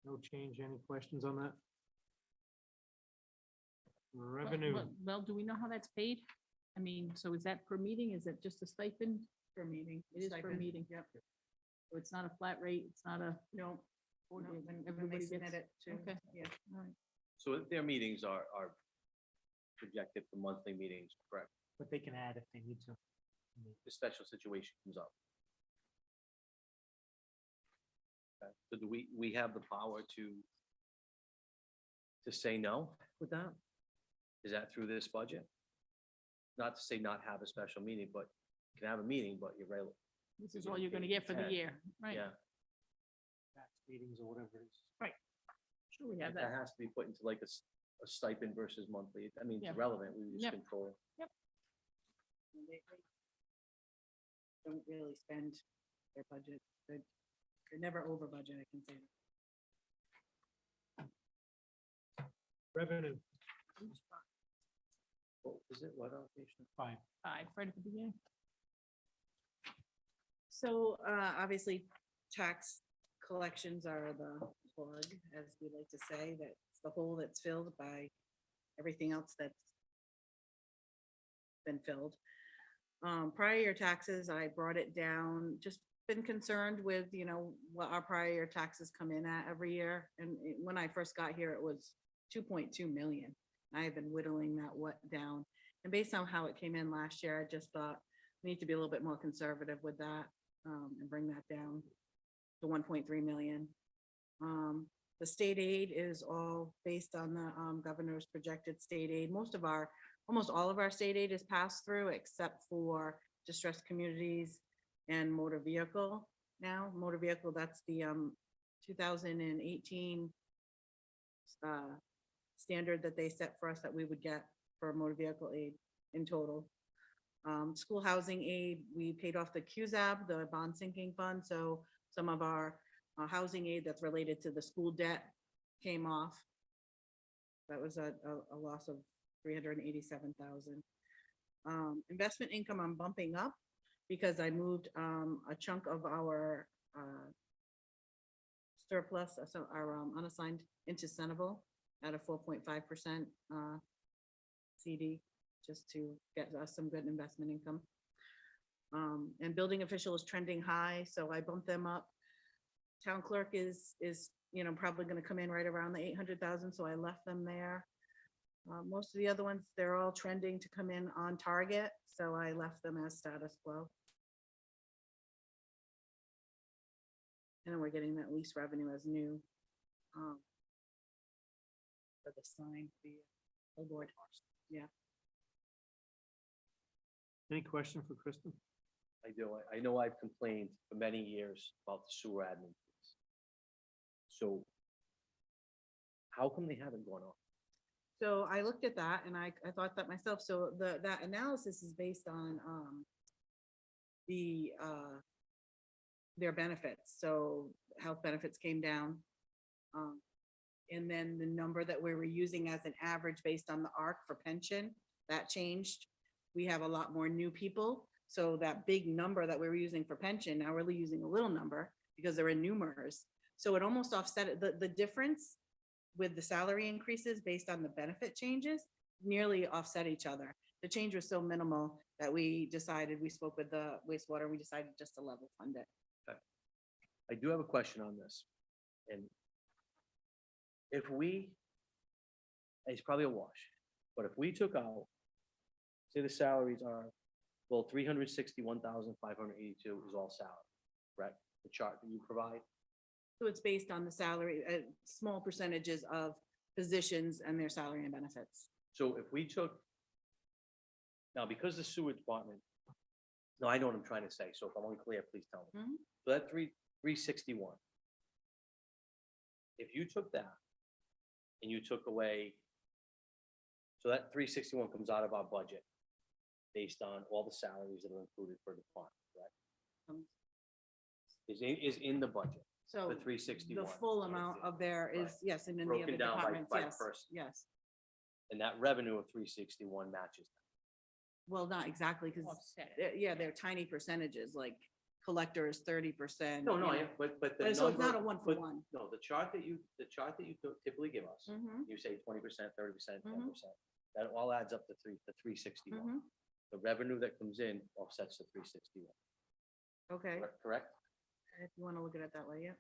No change. Any questions on that? Revenue. Well, do we know how that's paid? I mean, so is that per meeting? Is it just a stipend? Per meeting. It is per Stipend. meeting. Yep. So it's not a flat rate, it's not a, No. when When everybody they submit gets- it to, okay. yeah. all right. So their meetings are projected for monthly meetings, correct? But they can add if they need to. The special situation comes up. Okay, so do we have the power to say no with that? Is that through this budget? Not to say not have a special meeting, but you can have a meeting, but you're right. This is all you're gonna get for the year, right? Yeah, Tax meetings or whatever it is. Sure, we have that that. has to be put into like a stipend versus monthly. I mean, Yeah. it's relevant. We just Yep. control. They don't really spend their budget. They're never over budget, I can say. Revenue, What is it? What allocation? 5. Right at the beginning. So obviously, tax collections are the plug, as we like to say, that's the hole that's filled by everything else that's been filled. Prior year taxes, I brought it down, just been concerned with, what our prior year taxes come in at every year. And when I first got here, it was 2.2 million. I have been whittling that down. And based on how it came in last year, I just thought we need to be a little bit more conservative with that, and bring that down to 1.3 million. The state aid is all based on the governor's projected state aid. Almost all of our state aid is passed through except for distressed communities and motor vehicle. Now, motor vehicle, that's the 2018 standard that they set for us that we would get for motor vehicle aid in total. School housing aid, we paid off the QZAB, the bond sinking fund, so some of our housing aid that's related to the school debt came off. That was a loss of 387,000. Investment income I'm bumping up because I moved a chunk of our surplus, so our unassigned into Centerville at a 4.5% CD, just to get us some good investment income. And building official is trending high, so I bumped them up. Town clerk is probably gonna come in right around the 800,000, so I left them there. Most of the other ones, they're all trending to come in on target, so I left them as status quo. And then we're getting that lease revenue as new. For the sign, the billboard. Yeah. Any question for Kristen? I do. I know I've complained for many years about the sewer admin fees. So how come they haven't gone up? So I looked at that and I thought that myself. So that analysis is based on their benefits. So health benefits came down. And then the number that we were using as an average based on the ARC for pension, that changed. We have a lot more new people. So that big number that we were using for pension, now we're using a little number because they're in numers. So it almost offset it. The difference with the salary increases based on the benefit changes nearly offset each other. The change was so minimal that we spoke with the wastewater, we decided just to level fund it. I do have a question on this. And if it's probably a wash, but if we took out, say the salaries are, well, 361,582 is all salary, right? The chart that you provide. So it's based on the salary, small percentages of positions and their salary and benefits. So if we took, now because the sewer department, no, I know what I'm trying to say, so if I'm unclear, please tell me. Mhm. So that 361. If you took that and you took away, so that 361 comes out of our budget based on all the salaries that are included for the department, correct? Um, Is in the budget, So the 361. the full amount of there is, Right. yes, and in the Broken other down departments, by yes, person. yes. And that revenue of 361 matches that. Well, not exactly, because, Offset. yeah, they're tiny percentages, like collector is 30%. No, no, you know. but the But so it's not a number- one for but one. No, the chart that you typically give us, Mhm, you say 20%, 30%, Mhm. 10%. That all adds up to the 361. mhm. The revenue that comes in offsets the 361. Okay, Correct? if you want to look at it that way, yeah.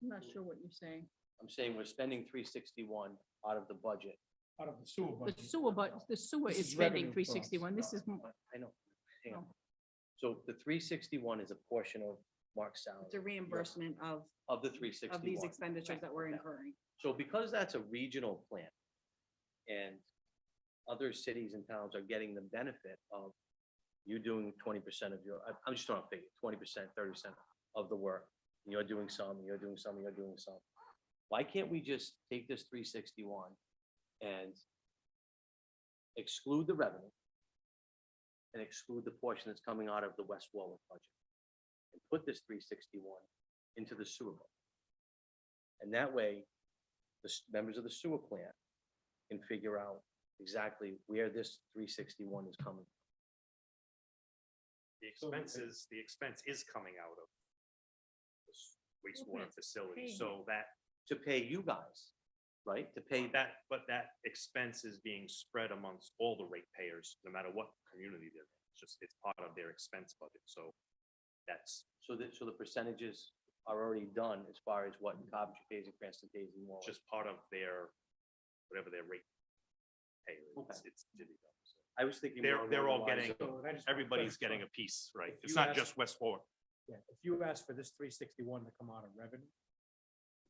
I'm not sure what you're saying. I'm saying we're spending 361 out of the budget. Out of the sewer The budget. sewer, but the sewer This is is spending revenue for us. 361. This is, I know. Hang on. Oh. So the 361 is a portion of Mark's salary. It's a reimbursement of Of the 361. of these expenditures that we're Okay. incurring. So because that's a regional plan and other cities and towns are getting the benefit of you doing 20% of your, I'm just throwing a figure, 20%, 30% of the work. You're doing some, you're doing some, you're doing some. Why can't we just take this 361 and exclude the revenue and exclude the portion that's coming out of the West Warwick budget and put this 361 into the sewer budget? And that way, the members of the sewer plant can figure out exactly where this 361 is coming. The expense is coming out of this wastewater facility, paying. so that, To pay you guys, right? To pay that, but that expense is being spread amongst all the ratepayers, no matter what community they're in. It's part of their expense budget, so that's so the percentages are already done as far as what Coventry pays and Cranston pays and Warwick. just part of their, whatever their rate payer is. Okay. It's divvied up. So I was thinking. They're more all along the lines getting, of- So I just- everybody's getting a piece, right? If It's you not ask- just West Warwick. Yeah, if you ask for this 361 to come out of revenue,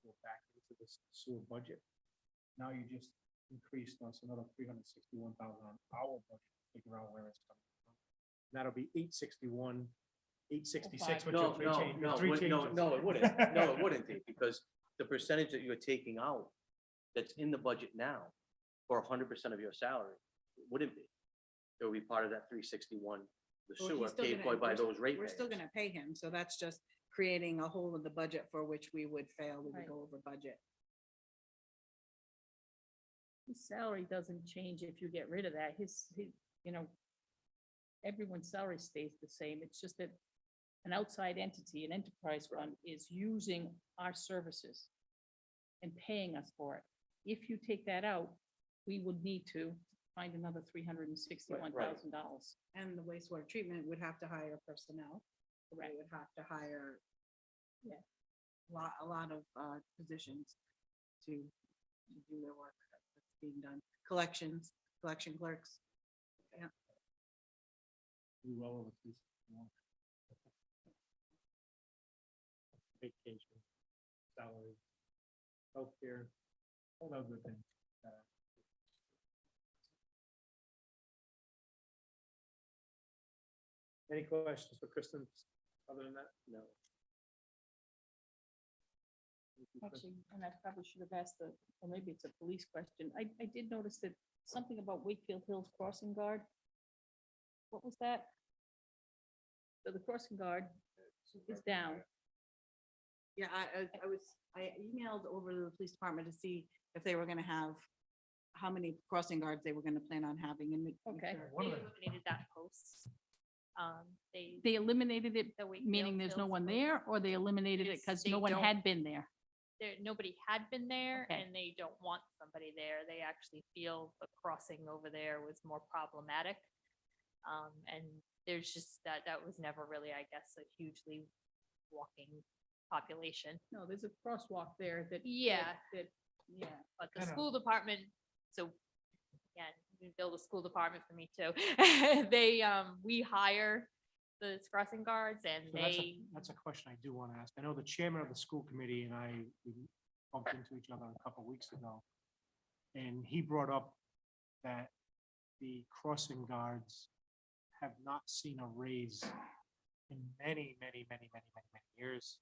go back into the sewer budget, now you just increased us another 361,000 on our budget, to figure out where it's coming from. That'll be 861, 866. with your No, three no, change- your no, three no, changes. no, it wouldn't. No, it wouldn't be, because the percentage that you're taking out that's in the budget now for 100% of your salary wouldn't be. It would be part of that 361, the Well, sewer he's still paid gonna- for by we're- those rate We're still payers. gonna pay him, so that's just creating a hole in the budget for which we would fail, we would Right. go over budget. his salary doesn't change if you get rid of that. You know, everyone's salary stays the same. It's just that an outside entity, an enterprise fund, is using our services and paying us for it. If you take that out, we would need to find another $361,000. And the wastewater treatment would have to hire personnel. They Correct. would have to hire Yeah. a lot of positions to do their work that's being done. Collections, collection clerks. Yeah, We well over 361. Vacation, salary, healthcare, all those good things. Any questions for Kristen, other than that? No. Actually, and I probably should have asked or maybe it's a police question. I did notice that something about Wakefield Hills Crossing Guard. What was that? So the crossing guard is down. yeah, I emailed over to the police department to see if they were gonna have, how many crossing guards they were gonna plan on having and. make Okay. sure. One They of the- eliminated that post. They, They eliminated it, the Wakefield meaning there's no Hills one post, there, or they eliminated it It's- because they no one don't- had been there? nobody had been there Okay. and they don't want somebody there. They actually feel the crossing over there was more problematic. And there's just that was never really, I guess, a hugely walking population. No, there's a crosswalk there that. Yeah. Yeah. But the Kinda- school department, so again, you build a school department for me too. They, we hire the crossing guards and So that's a question I do want to ask. I know the chairman of the school committee and I, we bumped into each other a couple weeks ago. And he brought up that the crossing guards have not seen a raise in many years.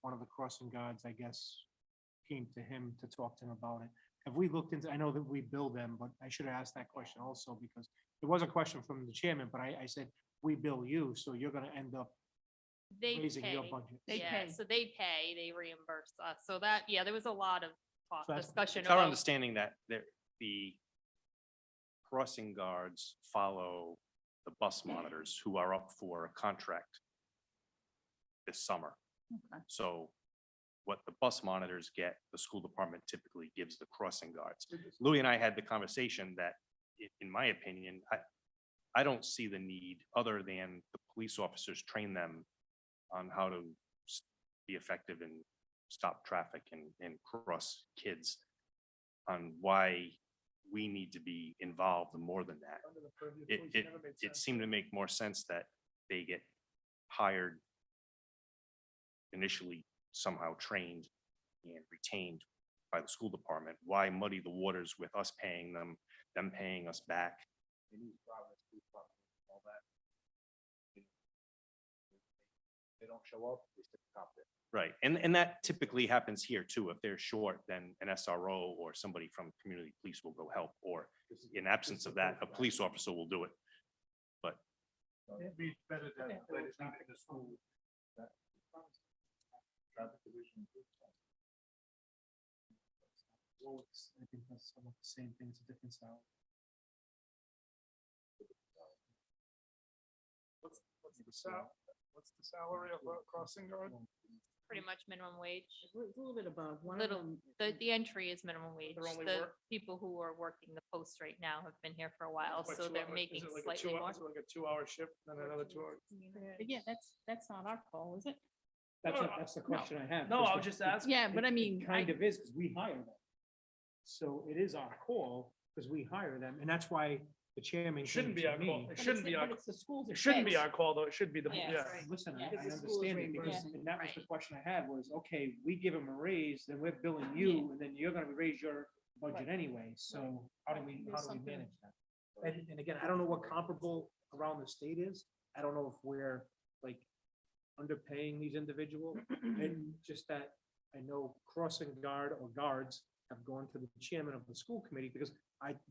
One of the crossing guards, I guess, came to him to talk to him about it. Have we looked into, I know that we bill them, but I should have asked that question also because it was a question from the chairman, but I said, we bill you, so you're gonna end up They raising your pay. budget. They Yeah, pay. so they pay, they reimburse us. So that, yeah, there was a lot of talk, So that's- discussion It's our about. understanding that the crossing guards follow the bus monitors who are up for a contract this summer. Okay. So what the bus monitors get, the school department typically gives the crossing guards. Louis and I had the conversation that, in my opinion, I don't see the need, other than the police officers train them on how to be effective and stop traffic and cross kids, on why we need to be involved more than that. Under the purview of It, police, it, never made it sense. seemed to make more sense that they get hired, initially somehow trained and retained by the school department. Why muddy the waters with us paying them paying us back? They need progress, all that. They don't show up, they stick a cop there. Right, and that typically happens here too. If they're short, then an SRO or somebody from community police will go help, or in absence of that, a police officer will do it. But It'd be better to have the traffic in the school. that- Traffic division. Well, I think that's somewhat the same thing, it's a different salary. What's the salary of a crossing guard? Pretty much minimum wage. It's a little bit above. One of Little, them. the entry is minimum wage. They're only The work- people who are working the post right now have been here for a while, What, so 2 they're hours? making Is it like a slightly 2 more. hours, like a 2-hour shift, then another 2 hours? But yeah, that's not our call, is it? That's the question I have. No, because I'll the- just ask. Yeah, but I mean, It kind of is, because we hire them. So it is our call, because we hire them, and that's why the chairman. It shouldn't came be to our me. call. It but shouldn't it's be the- our, but it's the schools. it shouldn't be expense. our call, though. It should be the, Yeah. yeah. Right. Listen, Yeah. I Because the school is understand it, because reimbursing. and that was the Right. question I had was, okay, we give them a raise, then we're billing you, and then you're gonna raise your budget anyway, so how do we There's manage something- that? And again, I don't know what comparable around the state is, I don't know if we're like underpaying these individuals, and just that I know crossing guard or guards have gone to the chairman of the school committee, because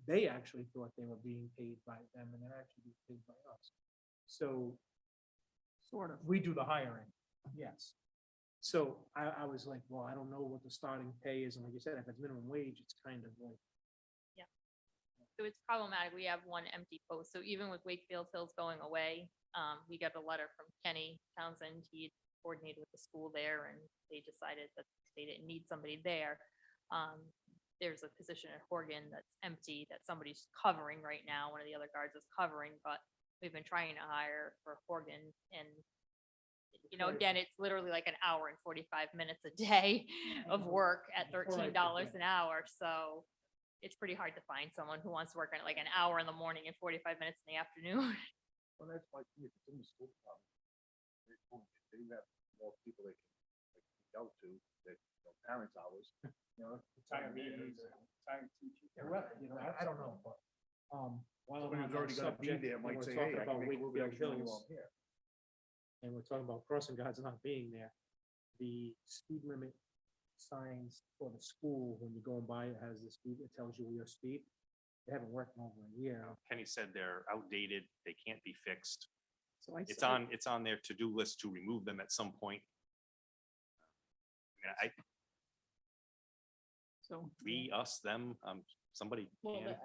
they actually thought they were being paid by them, and they're actually being paid by us. So Sort of. we do the hiring, yes. So I was like, well, I don't know what the starting pay is, and like you said, if it's minimum wage, it's kind of like, So it's problematic. We have one empty post. So even with Wakefield Hills going away, we got a letter from Kenny Townsend. He coordinated with the school there and they decided that they didn't need somebody there. There's a position at Horgan that's empty that somebody's covering right now. One of the other guards is covering, but we've been trying to hire for Horgan and again, it's literally like an hour and 45 minutes a day of work at Before I $13 forget. an hour. So it's pretty hard to find someone who wants to work on like an hour in the morning and 45 minutes in the afternoon. Well, that's like, if it's in the school department. They have more people they can go to, that, parents' hours, retirees, retired teachers, whoever, I don't know, but, while Somebody I'm who's on already that gonna be subject, there and might we're say, talking hey, I about can make a little bit Wakefield extra money while Hills, I'm here. and we're talking about crossing guards not being there, the speed limit signs for the school, when you're going by, it has the speed, it tells you your speed. They haven't worked in over a year. Kenny said they're outdated, they can't be fixed. So I It's said- on their to-do list to remove them at some point. Yeah, So. we, us, them, somebody Well, can. the-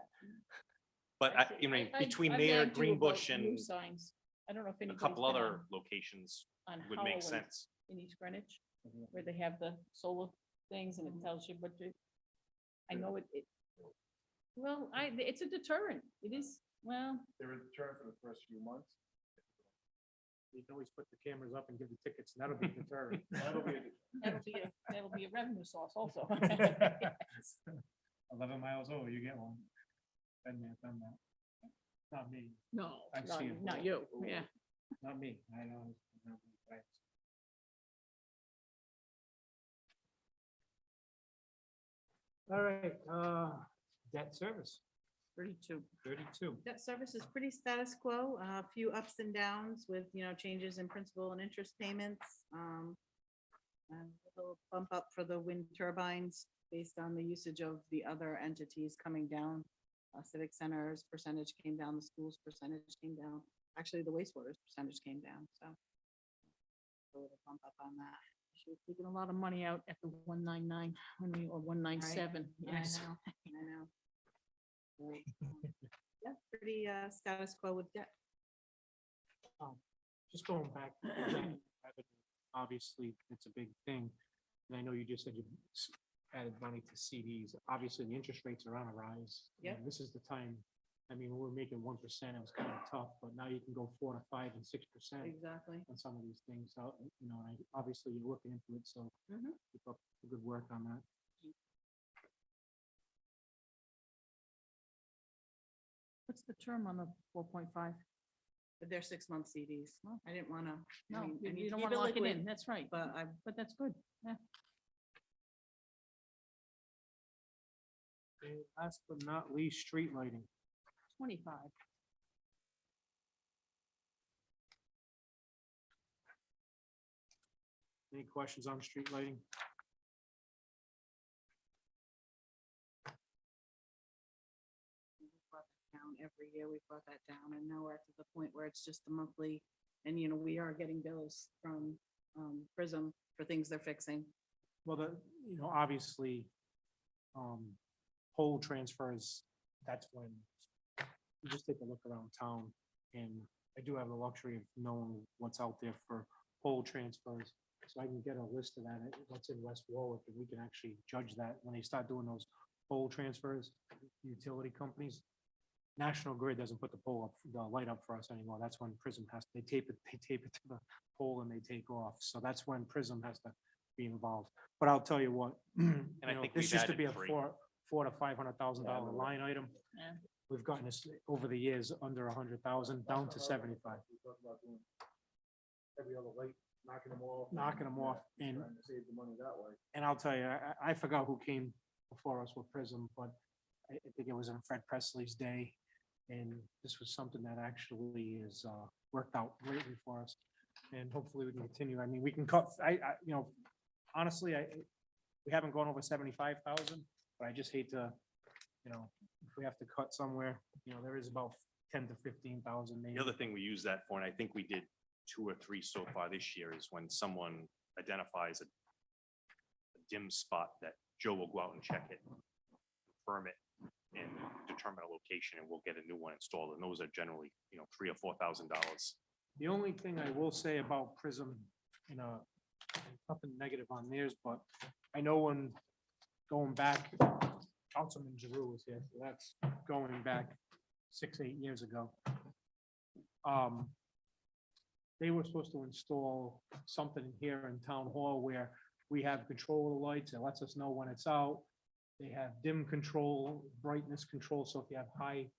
But actually, between I've there, nagged you Green about Bush new and Signs. I don't know if a anybody's couple been other locations on would make Howland sense. in East Greenwich, where they have the solar things and it tells you what to. I know well, it's a deterrent. It is, well, They're in turn for the first few months. You can always put the cameras up and give the tickets, and that'll be deterrent. That'll be a that'll be a revenue source also. 11 miles over, you get one. Been there, done that. Not me, No, I've not, seen it. not you, yeah. not me, I know. Right. All right, Debt service, 32. 32. Debt service is pretty status quo, a few ups and downs with, changes in principal and interest payments. A little bump up for the wind turbines based on the usage of the other entities coming down. Civic centers percentage came down, the schools percentage came down. Actually, the wastewater's percentage came down, so. A little bump up on that. Should have taken a lot of money out at the 199 or 197. Yes. I know. So, yeah, pretty status quo with debt. Just going back, to revenue, obviously, it's a big thing. And I know you just said you added money to CDs. Obviously, the interest rates are on a rise. Yep. And this is the time, I mean, we were making 1%, it was kind of tough, but now you can go 4 to 5 and 6% Exactly. on some of these things. So, obviously you're looking into it, so Mhm. keep up the good work on that. What's the term on the 4.5? But they're 6-month CDs. I didn't want to. No, you don't want to lock it in. That's right. But I, But that's good. Yeah. And last but not least, street lighting. 25. Any questions on street lighting? down every year, we brought that down, and now we're to the point where it's just a monthly, and we are getting bills from Prism for things they're fixing. Well, obviously, pole transfers, that's when you just take a look around town, and I do have the luxury of knowing what's out there for pole transfers. So I can get a list of that, what's in West Warwick, and we can actually judge that when they start doing those pole transfers, utility companies. National Grid doesn't put the light up for us anymore. That's when Prism they tape it to the pole and they take off. So that's when Prism has to be involved. But I'll tell you what, I think this we've used to added be a three. $400,000 to $500,000 line item. Yeah. We've gotten this over the years under 100,000 down to 75. We talked about doing every other light, knocking them off. Knocking them off, and Trying to save the money that way. And I'll tell you, I forgot who came before us with Prism, but I think it was in Fred Presley's day. And this was something that actually is worked out greatly for us. And hopefully we can continue. I mean, we can cut, honestly, we haven't gone over 75,000, but I just hate to, if we have to cut somewhere, there is about 10 to 15,000 maybe. The other thing we use that for, and I think we did 2 or 3 so far this year, is when someone identifies a dim spot that Joe will go out and check it, confirm it, and determine a location, and we'll get a new one installed. And those are generally, $3,000 or $4,000. The only thing I will say about Prism, nothing negative on theirs, but I know when going back, Councilman Giroux was here, so that's going back 6-8 years ago. They were supposed to install something here in Town Hall where we have control of the lights. It lets us know when it's out. They have dim control, brightness control. So if you have high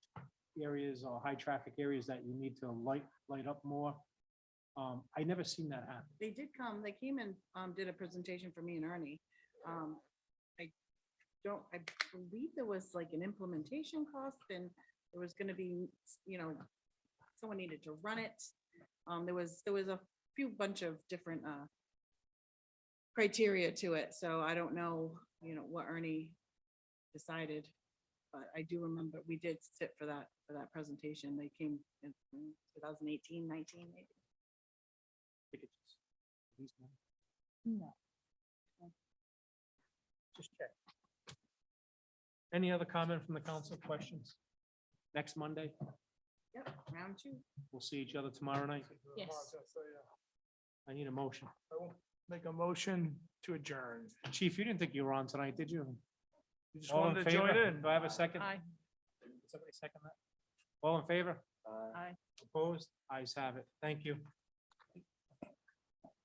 areas or high traffic areas that you need to light up more. I never seen that happen. They came and did a presentation for me and Ernie. I believe there was like an implementation cost, and there was gonna be, someone needed to run it. There was a few bunch of different criteria to it, so I don't know, what Ernie decided. But I do remember we did sit for that presentation. They came in 2018, 19 maybe. No. Just check. Any other comment from the council? Questions? Next Monday, Yep, round 2. we'll see each other tomorrow night. Yes. I need a motion. I will make a motion to adjourn. Chief, you didn't think you were on tonight, did you? You just All in wanted to join favor? in. Do I have a second? Aye. Somebody second that? All in favor? Aye. Opposed? Ayes have it. Thank you.